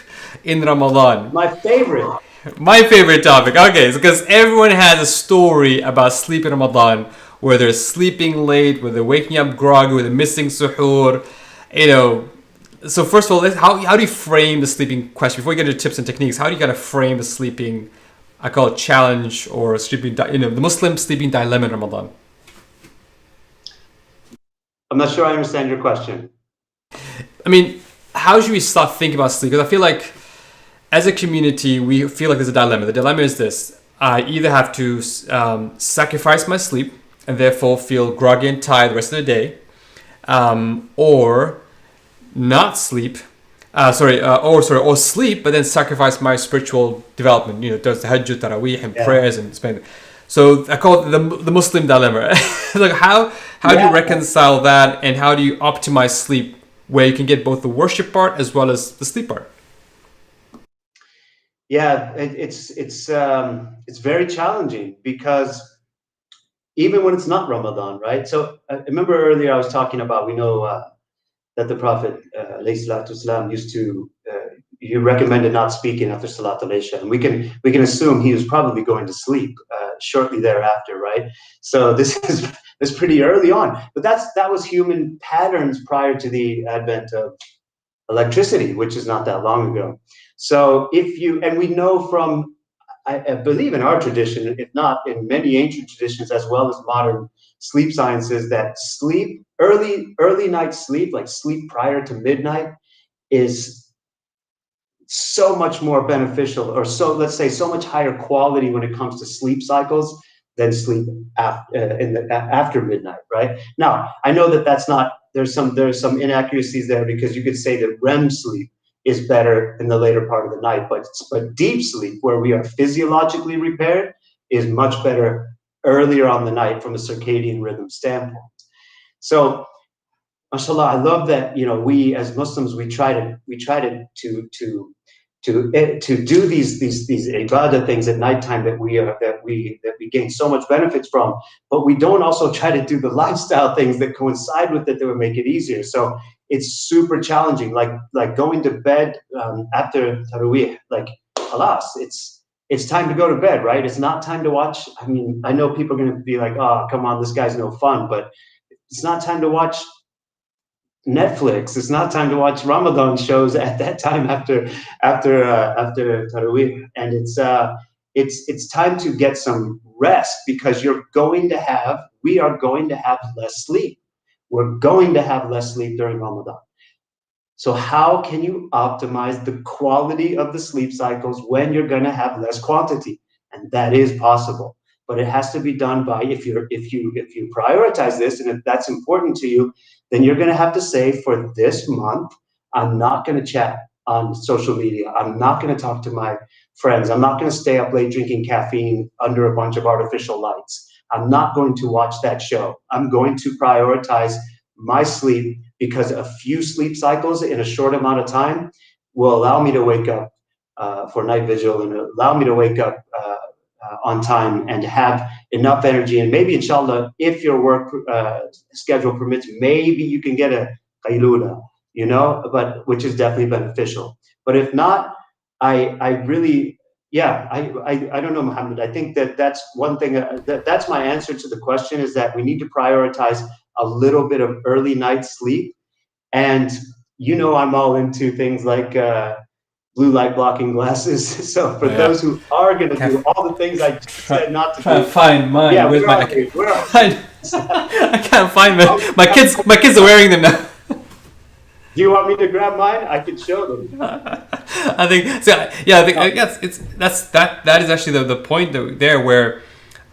in Ramadan. My favorite. My favorite topic. Okay, it's because everyone has a story about sleep in Ramadan, where they're sleeping late, where they're waking up groggy, where they're missing suhoor. So first of all, how do you frame the sleeping question? Before we get into tips and techniques, how do you kind of frame the sleeping, I call it challenge, or sleeping, the Muslim sleeping dilemma in Ramadan? I'm not sure I understand your question. I mean, how should we start thinking about sleep? Because I feel like as a community, we feel like there's a dilemma. The dilemma is this: I either have to sacrifice my sleep and therefore feel groggy and tired the rest of the day, or not sleep, or sleep, but then sacrifice my spiritual development. Does the Hajj, Taraweeh, and Yeah. prayers, and spend. So I call it the Muslim dilemma. Like how do you Yeah. reconcile that, and how do you optimize sleep where you can get both the worship part as well as the sleep part? Yeah, it's very challenging because even when it's not Ramadan, right? So I remember earlier I was talking about, we know that the Prophet alayhi salatu wasalam, used to he recommended not speaking after Salat al-Isha, and we can assume he was probably going to sleep shortly thereafter, right? So this is pretty early on, but that was human patterns prior to the advent of electricity, which is not that long ago. So and we know from, I believe in our tradition, if not in many ancient traditions, as well as modern sleep sciences, that early night sleep, like sleep prior to midnight, is so much more beneficial, or so, let's say, so much higher quality when it comes to sleep cycles than sleep after midnight, right? Now, I know that that's not, there's some inaccuracies there, because you could say that REM sleep is better in the later part of the night, but deep sleep, where we are physiologically repaired, is much better earlier on the night from a circadian rhythm standpoint. So mashallah, I love that, we as Muslims, we try to do these ibadah things at nighttime, that we gain so much benefits from, but we don't also try to do the lifestyle things that coincide with it that would make it easier. So it's super challenging, like going to bed after Taraweeh, like halas, it's time to go to bed, right? It's not time to watch. I mean, I know people are going to be like, oh, come on, this guy's no fun, but it's not time to watch Netflix. It's not time to watch Ramadan shows at that time after Taraweeh, and it's time to get some rest, because we are going to have less sleep. We're going to have less sleep during Ramadan. So how can you optimize the quality of the sleep cycles when you're going to have less quantity? And that is possible, but it has to be done by, if you prioritize this, and if that's important to you, then you're going to have to say, for this month, I'm not going to chat on social media. I'm not going to talk to my friends. I'm not going to stay up late drinking caffeine under a bunch of artificial lights. I'm not going to watch that show. I'm going to prioritize my sleep, because a few sleep cycles in a short amount of time will allow me to wake up for night vigil, and allow me to wake up on time and have enough energy. And maybe, inshallah, if your work schedule permits, maybe you can get a qaylula, but which is definitely beneficial. But if not, I really, yeah, I don't know, Mohammed. I think that's one thing, that's my answer to the question, is that we need to prioritize a little bit of early night sleep. And I'm all into things like blue light blocking glasses. So for Oh yeah, those who are going to do Can't, all the things I just said not to try to do, find mine. yeah, Where's where my? are they? Where are I, I can't find them. oh, My kids are wearing them now. do you want me to grab mine? I could show them. I think so. Yeah, I guess it's that is actually the point there where,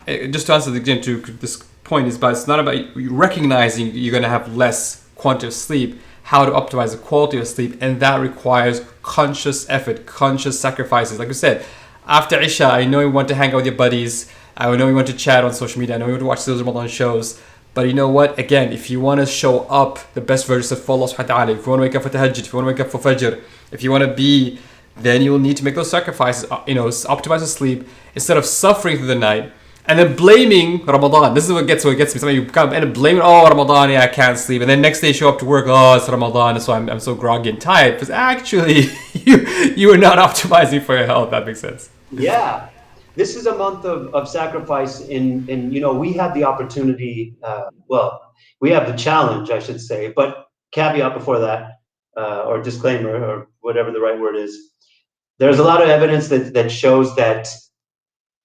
just to answer again to this point, is, but it's not about you recognizing you're going to have less quantity of sleep, how to optimize the quality of sleep, and that requires conscious effort, conscious sacrifices. Like you said, after Isha, I know you want to hang out with your buddies, I know you want to chat on social media, I know you want to watch those Ramadan shows, but you know what? Again, if you want to show up the best version of Allah subhanahu wa ta'ala, if you want to wake up for tahajjud, if you want to wake up for fajr, if you want to be, then you will need to make those sacrifices, optimize the sleep, instead of suffering through the night and then blaming Ramadan. This is what gets me. Sometimes you kind of end up blaming, oh, Ramadan, yeah, I can't sleep. And then next day you show up to work, oh, it's Ramadan, so I'm so groggy and tired. Because actually, you are not optimizing for your health. That makes sense. Yeah, this is a month of sacrifice. In we have the opportunity. Well, we have the challenge, I should say. But caveat before that, or disclaimer, or whatever the right word is. There's a lot of evidence that shows that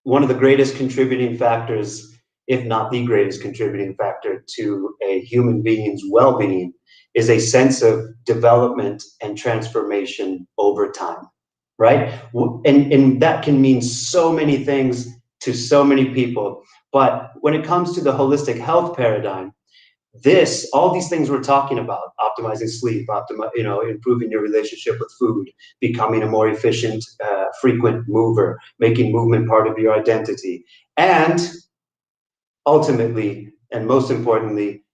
one of the greatest contributing factors, if not the greatest contributing factor, to a human being's well-being is a sense of development and transformation over time, right? And that can mean so many things to so many people. But when it comes to the holistic health paradigm, all these things we're talking about, optimizing sleep, improving your relationship with food, becoming a more efficient, frequent mover, making movement part of your identity, and ultimately, and most importantly,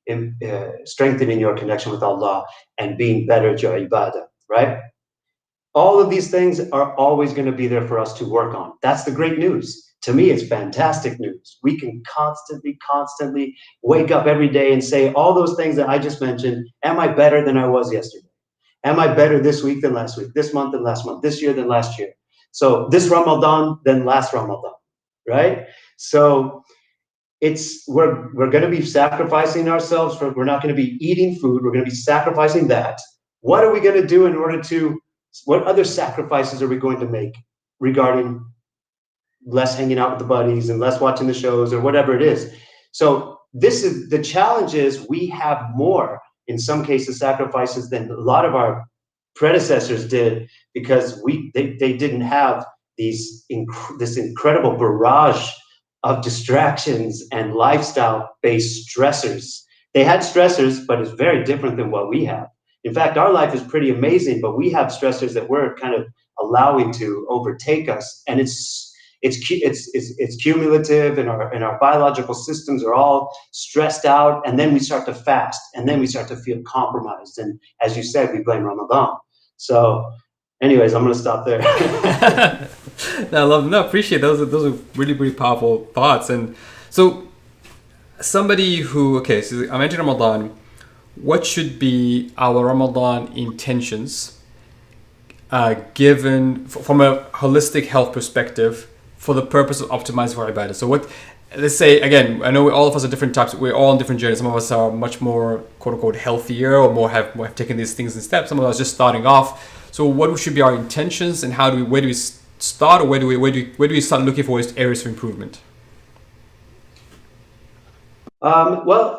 strengthening your connection with Allah and being better at your ibadah, right? All of these things are always going to be there for us to work on. That's the great news. To me, it's fantastic news. We can constantly wake up every day and say all those things that I just mentioned. Am I better than I was yesterday? Am I better this week than last week? This month than last month? This year than last year? So this Ramadan than last Ramadan, right? So we're going to be sacrificing ourselves. We're not going to be eating food. We're going to be sacrificing that. What are we going to do in order to, what other sacrifices are we going to make regarding less hanging out with the buddies and less watching the shows or whatever it is? So this is the challenge, is we have more, in some cases, sacrifices than a lot of our predecessors did, because they didn't have this incredible barrage of distractions and lifestyle-based stressors. They had stressors, but it's very different than what we have. In fact, our life is pretty amazing, but we have stressors that we're kind of allowing to overtake us, and it's cumulative, and our biological systems are all stressed out, and then we start to fast, and then we start to feel compromised, and as you said, we blame Ramadan. So anyways, I'm going to stop there. No, appreciate those are really, really powerful thoughts. And so somebody who, so I mentioned Ramadan. What should be our Ramadan intentions, given from a holistic health perspective, for the purpose of optimizing for ibadah? So let's say, again, I know all of us are different types. We're all on different journeys. Some of us are much more, quote unquote, healthier, or more have taken these things in steps. Some of us just starting off. So what should be our intentions, and where do we start, or where do we start looking for areas of improvement? Well,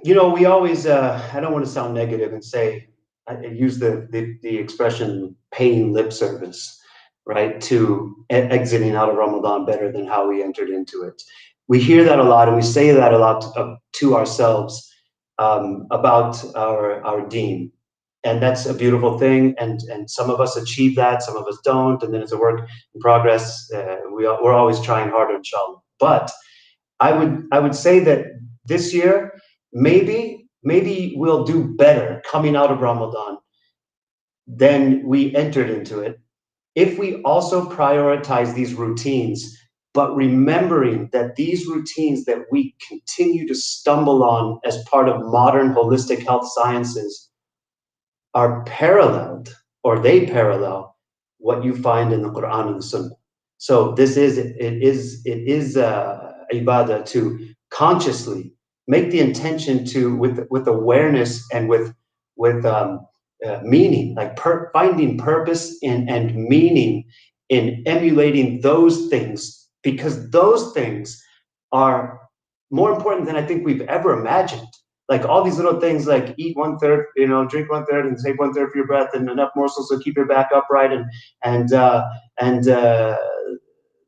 we always, I don't want to sound negative and say, I use the expression paying lip service, right, to exiting out of Ramadan better than how we entered into it. We hear that a lot, and we say that a lot to ourselves about our deen. And that's a beautiful thing. And some of us achieve that, some of us don't. And then it's a work in progress. We're always trying harder, inshallah. But I would say that this year, maybe we'll do better coming out of Ramadan than we entered into it, if we also prioritize these routines, but remembering that these routines that we continue to stumble on as part of modern holistic health sciences are paralleled, or they parallel what you find in the Quran and the Sunnah. So it is ibadah to consciously make the intention to, with awareness and with meaning, like finding purpose and meaning in emulating those things, because those things are more important than I think we've ever imagined. Like all these little things, like eat 1/3, drink 1/3, and save 1/3 for your breath, and enough morsels to keep your back upright, and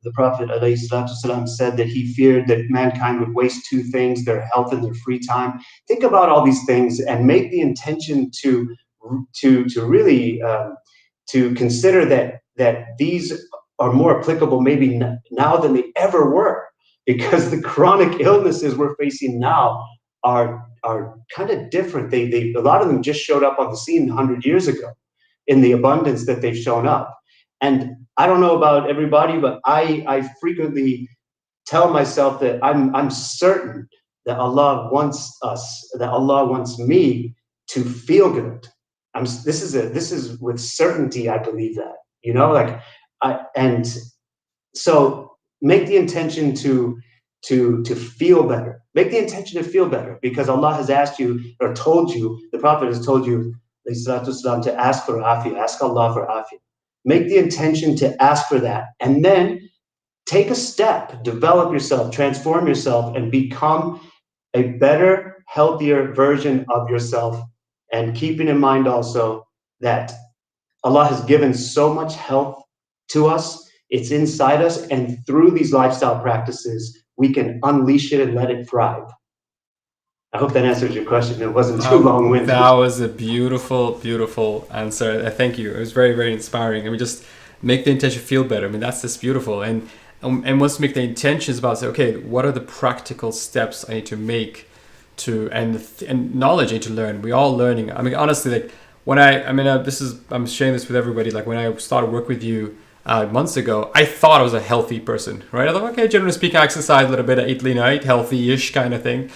the Prophet ﷺ said that he feared that mankind would waste two things: their health and their free time. Think about all these things and make the intention to really to consider that these are more applicable maybe now than they ever were, because the chronic illnesses we're facing now are kind of different. They a lot of them just showed up on the scene 100 years ago in the abundance that they've shown up. And I don't know about everybody, but I frequently tell myself that I'm certain that Allah wants me to feel good. This is with certainty. I believe that, and so make the intention to feel better. Make the intention to feel better, because Allah has asked you, or told you, the Prophet has told you, to ask for afiyah, ask Allah for afiyah. Make the intention to ask for that, and then take a step, develop yourself, transform yourself, and become a better, healthier version of yourself. And keeping in mind also that Allah has given so much health to us. It's inside us, and through these lifestyle practices, we can unleash it and let it thrive. I hope that answers your question. It wasn't too That long-winded. was a beautiful, beautiful answer. Thank you. It was very, very inspiring. I mean, just make the intention feel better. I mean, that's just beautiful. And once you make the intentions about say, okay, what are the practical steps I need to make to and knowledge I need to learn. We're all learning. I mean, honestly, like when I'm sharing this with everybody. Like when I started work with you months ago, I thought I was a healthy person, right? I thought, okay, generally speaking, I exercise a little bit, I eat lean, I eat healthy-ish kind of thing.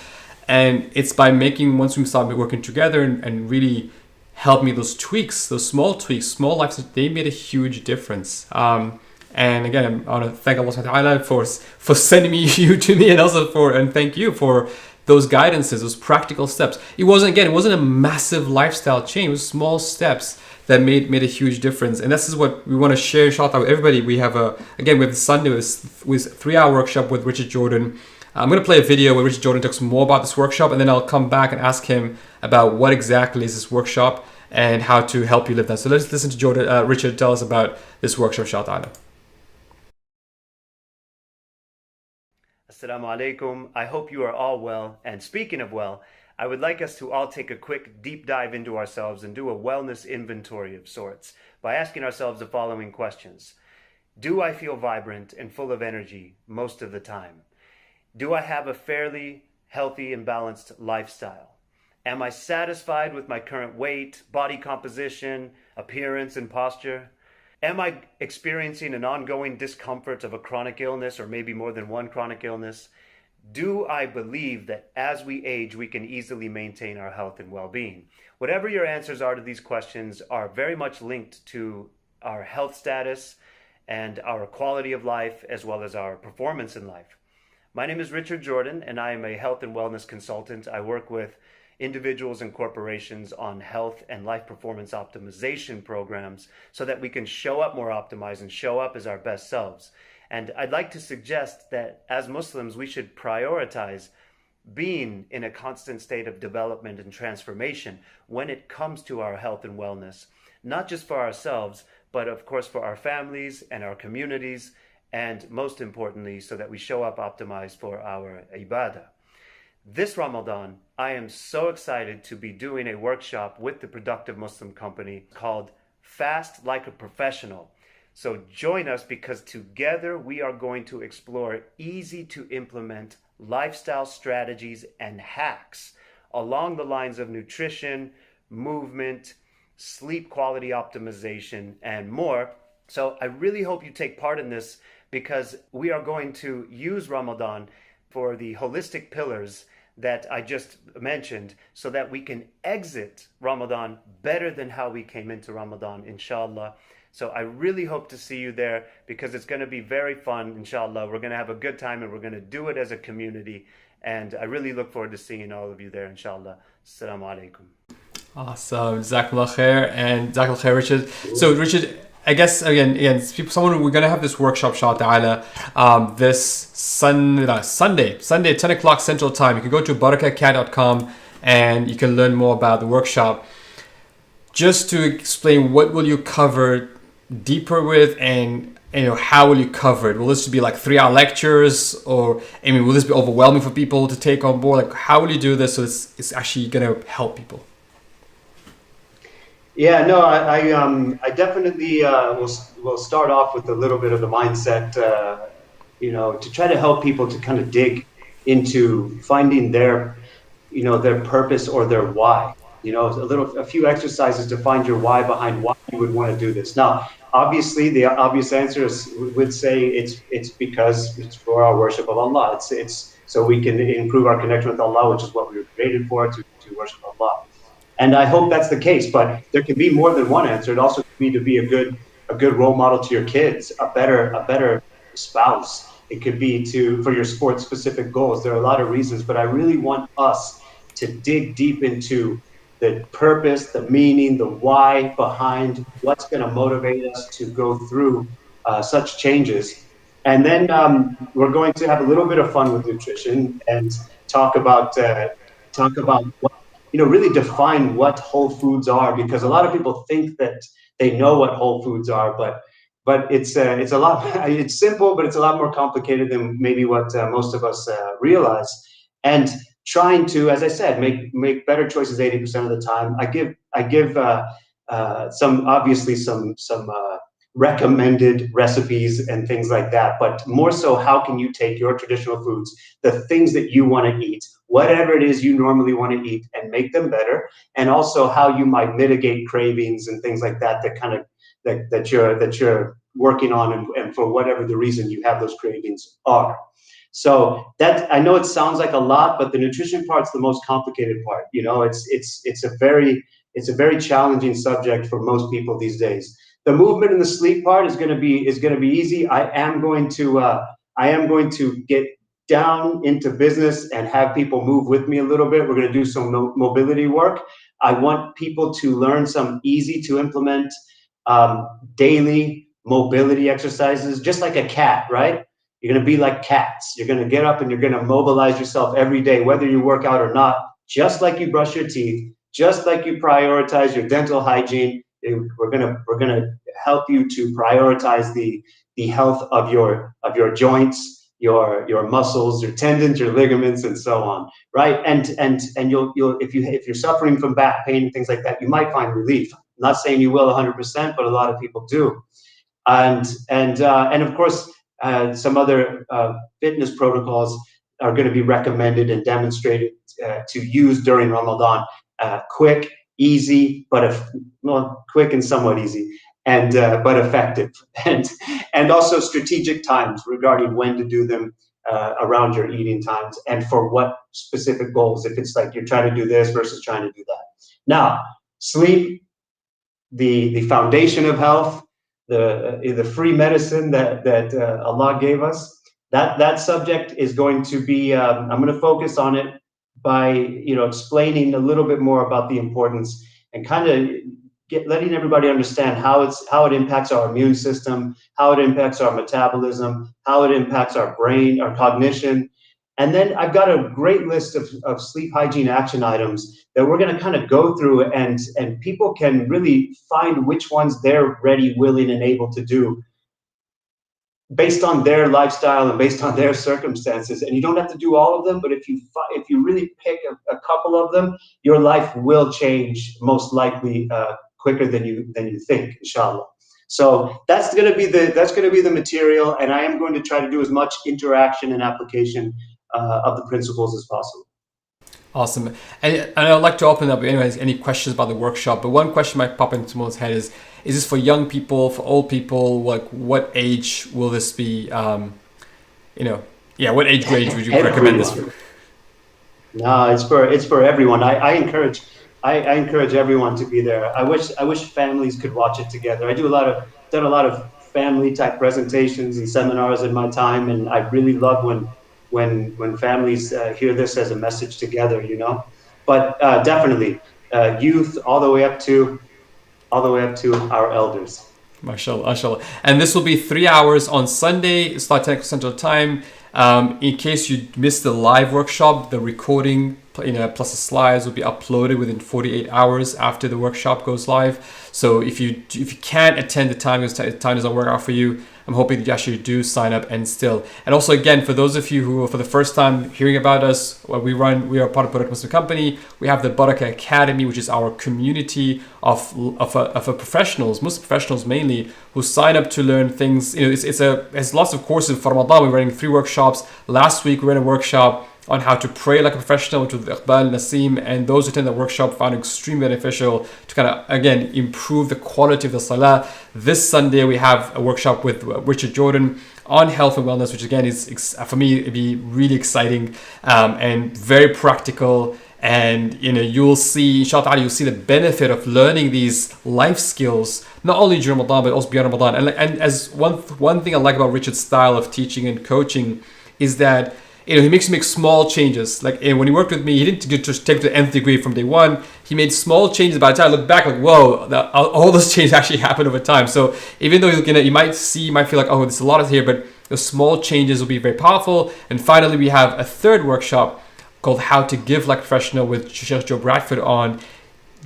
And it's by making once we start working together and really help me those tweaks, those small tweaks, small lives, they made a huge difference. And again, I want to thank Allah subhanahu wa ta'ala for sending me you to me, and also and thank you for those guidances, those practical steps. It wasn't a massive lifestyle change. It was small steps that made a huge difference. And this is what we want to share, inshallah, with everybody. We have we have Sunday with 3-hour workshop with Richard Jordan. I'm going to play a video where Richard Jordan talks more about this workshop, and then I'll come back and ask him about what exactly is this workshop and how to help you live that. So let's listen to Richard tell us about this workshop, inshallah. Assalamu alaikum. I hope you are all well. And speaking of well, I would like us to all take a quick deep dive into ourselves and do a wellness inventory of sorts by asking ourselves the following questions. Do I feel vibrant and full of energy most of the time? Do I have a fairly healthy and balanced lifestyle? Am I satisfied with my current weight, body composition, appearance, and posture? Am I experiencing an ongoing discomfort of a chronic illness or maybe more than one chronic illness? Do I believe that as we age, we can easily maintain our health and well-being? Whatever your answers are to these questions are very much linked to our health status and our quality of life, as well as our performance in life. My name is Richard Jordan, and I am a health and wellness consultant. I work with individuals and corporations on health and life performance optimization programs so that we can show up more optimized and show up as our best selves. And I'd like to suggest that as Muslims, we should prioritize being in a constant state of development and transformation when it comes to our health and wellness, not just for ourselves, but of course for our families and our communities, and most importantly, so that we show up optimized for our ibadah. This Ramadan, I am so excited to be doing a workshop with the Productive Muslim Company called Fast Like a Professional. So join us because together we are going to explore easy to implement lifestyle strategies and hacks along the lines of nutrition, movement, sleep quality optimization, and more. So I really hope you take part in this because we are going to use Ramadan for the holistic pillars that I just mentioned so that we can exit Ramadan better than how we came into Ramadan, inshallah. So I really hope to see you there because it's going to be very fun, inshallah. We're going to have a good time and we're going to do it as a community. And I really look forward to seeing all of you there, inshallah. Assalamu alaikum. Awesome. Jazakallah khair, and Jazakallah khair, Richard. So Richard, I guess again, we're gonna have this workshop, inshallah ta'ala, this Sunday, 10 o'clock Central Time. You can go to Buttercatkin.com and you can learn more about the workshop. Just to explain, what will you cover deeper with, and how will you cover it? Will this be like 3-hour lectures, or will this be overwhelming for people to take on board? Like, how will you do this so it's actually gonna help people? Yeah, no, I definitely will start off with a little bit of the mindset, to try to help people to kind of dig into finding their purpose or their why. A few exercises to find your why behind why you would want to do this. Now, obviously, the obvious answer would say it's because it's for our worship of Allah. It's so we can improve our connection with Allah, which is what we were created for, to worship Allah. And I hope that's the case, but there can be more than one answer. It also could be to be a good role model to your kids, a better spouse. It could be for your sports specific goals. There are a lot of reasons, but I really want us to dig deep into the purpose, the meaning, the why behind what's going to motivate us to go through such changes. And then we're going to have a little bit of fun with nutrition and talk about what, really define what whole foods are, because a lot of people think that they know what whole foods are, but it's a lot. It's simple, but it's a lot more complicated than maybe what most of us realize. And trying to, as I said, make better choices 80% of the time. I give some recommended recipes and things like that, but more so, how can you take your traditional foods, the things that you want to eat, whatever it is you normally want to eat, and make them better, and also how you might mitigate cravings and things like that that you're working on, and for whatever the reason you have those cravings are. So that, I know it sounds like a lot, but the nutrition part's the most complicated part. It's a very challenging subject for most people these days. The movement and the sleep part is going to be easy. I am going to get down into business and have people move with me a little bit. We're going to do some mobility work. I want people to learn some easy to implement daily mobility exercises, just like a cat, right? You're going to be like cats. You're going to get up and you're going to mobilize yourself every day, whether you work out or not, just like you brush your teeth, just like you prioritize your dental hygiene. We're gonna help you to prioritize the health of your joints, your muscles, your tendons, your ligaments, and so on, right? And you'll if you're suffering from back pain and things like that, you might find relief. I'm not saying you will 100%, but a lot of people do. And of course, some other fitness protocols are going to be recommended and demonstrated to use during Ramadan. Quick, easy, quick and somewhat easy, and but effective, and also strategic times regarding when to do them around your eating times and for what specific goals. If it's like you're trying to do this versus trying to do that. Now, sleep, the foundation of health, the free medicine that Allah gave us. That subject is going to be. I'm going to focus on it by explaining a little bit more about the importance and kind of letting everybody understand how it impacts our immune system, how it impacts our metabolism, how it impacts our brain, our cognition. And then I've got a great list of sleep hygiene action items that we're going to kind of go through, and people can really find which ones they're ready, willing, and able to do based on their lifestyle and based on their circumstances. And you don't have to do all of them, but if you really pick a couple of them, your life will change most likely quicker than you think, inshallah. So that's going to be the material, and I am going to try to do as much interaction and application of the principles as possible. Awesome. And I'd like to open up, anyways, any questions about the workshop. But one question might pop into someone's head is this for young people, for old people? Like, what age will this be? What age grade would you recommend this for? No, it's for everyone. I encourage everyone to be there. I wish families could watch it together. I've done a lot of family type presentations and seminars in my time, and I really love when families hear this as a message together, But definitely, youth all the way up to our elders. MashaAllah. And this will be 3 hours on Sunday. It's like 10 Central Time. In case you missed the live workshop, the recording plus the slides will be uploaded within 48 hours after the workshop goes live. So if you can't attend the time because time doesn't work out for you, I'm hoping that you actually do sign up and still. And also, again, for those of you who are for the first time hearing about us, we are part of Buttercatkin Muslim Company. We have the Buttercatkin Academy, which is our community of professionals, Muslim professionals mainly, who sign up to learn things. It's lots of courses for Ramadan. We're running 3 workshops. Last week we ran a workshop on how to pray like a professional, which was Iqbal Nasim, and those who attend the workshop found it extremely beneficial to kind of, again, improve the quality of the salah. This Sunday, we have a workshop with Richard Jordan on health and wellness, which again is, for me, it'd be really exciting and very practical. And you'll see, inshallah, you'll see the benefit of learning these life skills, not only during Ramadan, but also beyond Ramadan. And as one thing I like about Richard's style of teaching and coaching is that he makes you make small changes. Like when he worked with me, he didn't just take to the nth degree from day one. He made small changes. By the time I look back, like, whoa, all those changes actually happened over time. So even though you might feel like, oh, there's a lot here, but the small changes will be very powerful. And finally, we have a 3rd workshop called How to Give Like a Professional with Sheikh Joe Bradford on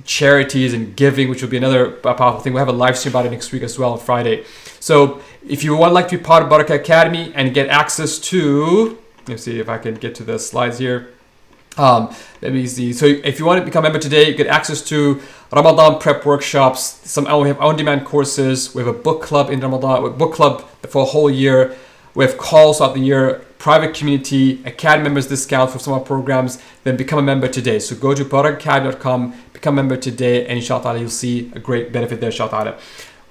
charities and giving, which will be another powerful thing. We'll have a live stream about it next week as well on Friday. So if you would like to be part of Buttercatkin Academy and get access to, let's see if I can get to the slides here. Let me see. So if you want to become a member today, you get access to Ramadan prep workshops. We have on-demand courses. We have a book club in Ramadan, a book club for a whole year. We have calls throughout the year, private community, Academy members discount for some of our programs. Then become a member today. So go to Buttercatkin.com, become a member today, and inshallah you'll see a great benefit there, inshallah.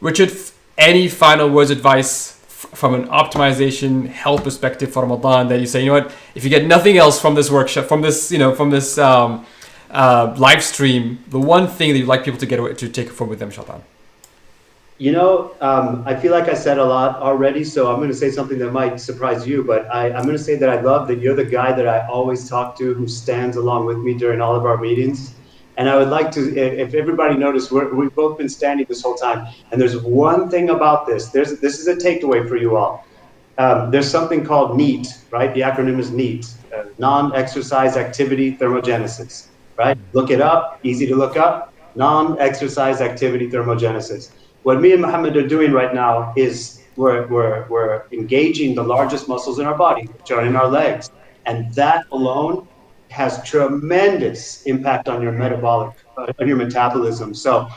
Richard, any final words of advice from an optimization health perspective for Ramadan that you say, you know what, if you get nothing else from this workshop, from this live stream, the one thing that you'd like people to take from with them, inshallah? You know, I feel like I said a lot already, so I'm going to say something that might surprise you, but I'm going to say that I love that you're the guy that I always talk to who stands along with me during all of our meetings. And I would like to, if everybody noticed, we've both been standing this whole time. And there's one thing about this. This is a takeaway for you all. There's something called NEAT, right? The acronym is NEAT, non-exercise activity thermogenesis, right? Look it up, easy to look up, non-exercise activity thermogenesis. What me and Mohammed are doing right now is we're engaging the largest muscles in our body, which are in our legs. And that alone has tremendous impact on your metabolic, on your metabolism. So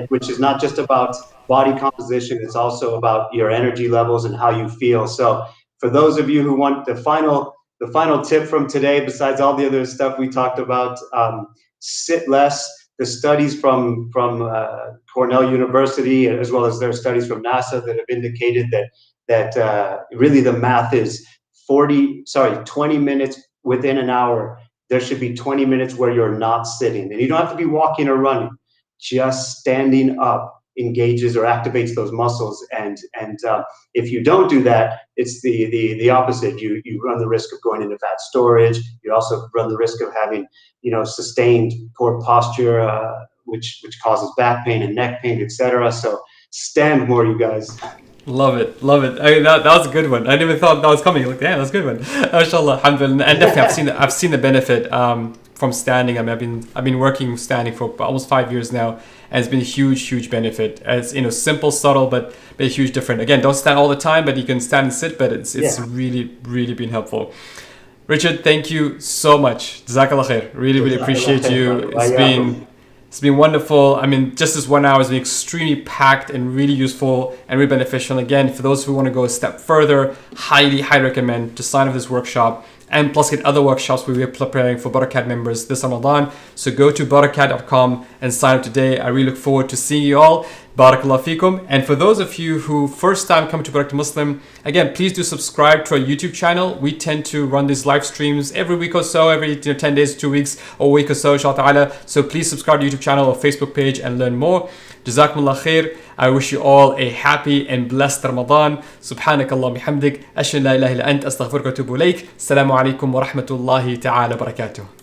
which is not just about body composition, it's also about your energy levels and how you feel. So for those of you who want the final tip from today, besides all the other stuff we talked about, sit less. The studies from Cornell University, as well as their studies from NASA, that have indicated that really the math is 20 minutes within an hour. There should be 20 minutes where you're not sitting, and you don't have to be walking or running. Just standing up engages or activates those muscles, and if you don't do that, it's the opposite. You run the risk of going into fat storage. You also run the risk of having sustained poor posture, which causes back pain and neck pain, etc. So stand more, you guys. Love it. I mean, that was a good one. I never thought that was coming. Like, damn, that's a good one. Mashallah, alhamdulillah. And definitely, I've seen the benefit from standing. I mean, I've been working standing for almost 5 years now, and it's been a huge benefit. It's simple, subtle, but a huge difference. Again, don't stand all the time, but you can stand and sit. But it's really been helpful. Richard, thank you so much. Jazakallah khair. Really appreciate you. It's been wonderful. I mean, just this 1 hour has been extremely packed and really useful and really beneficial. And again, for those who want to go a step further, highly recommend to sign up for this workshop, and plus get other workshops we are preparing for Buttercat members this Ramadan. So go to buttercat.com and sign up today. I really look forward to seeing you all. Barakallah feekum. And for those of you who first time come to Buttercat Muslim, again, please do subscribe to our YouTube channel. We tend to run these live streams every week or so, every 10 days, 2 weeks, or a week or so, inshallah. So please subscribe to the YouTube channel or Facebook page and learn more. Jazakumullah khair. I wish you all a happy and blessed Ramadan. Subhanakallah bihamdik. Ashhadu an la ilaha illa ant astaghfiruka wa atubu ilayk. Assalamu alaikum wa rahmatullahi ta'ala barakatuh.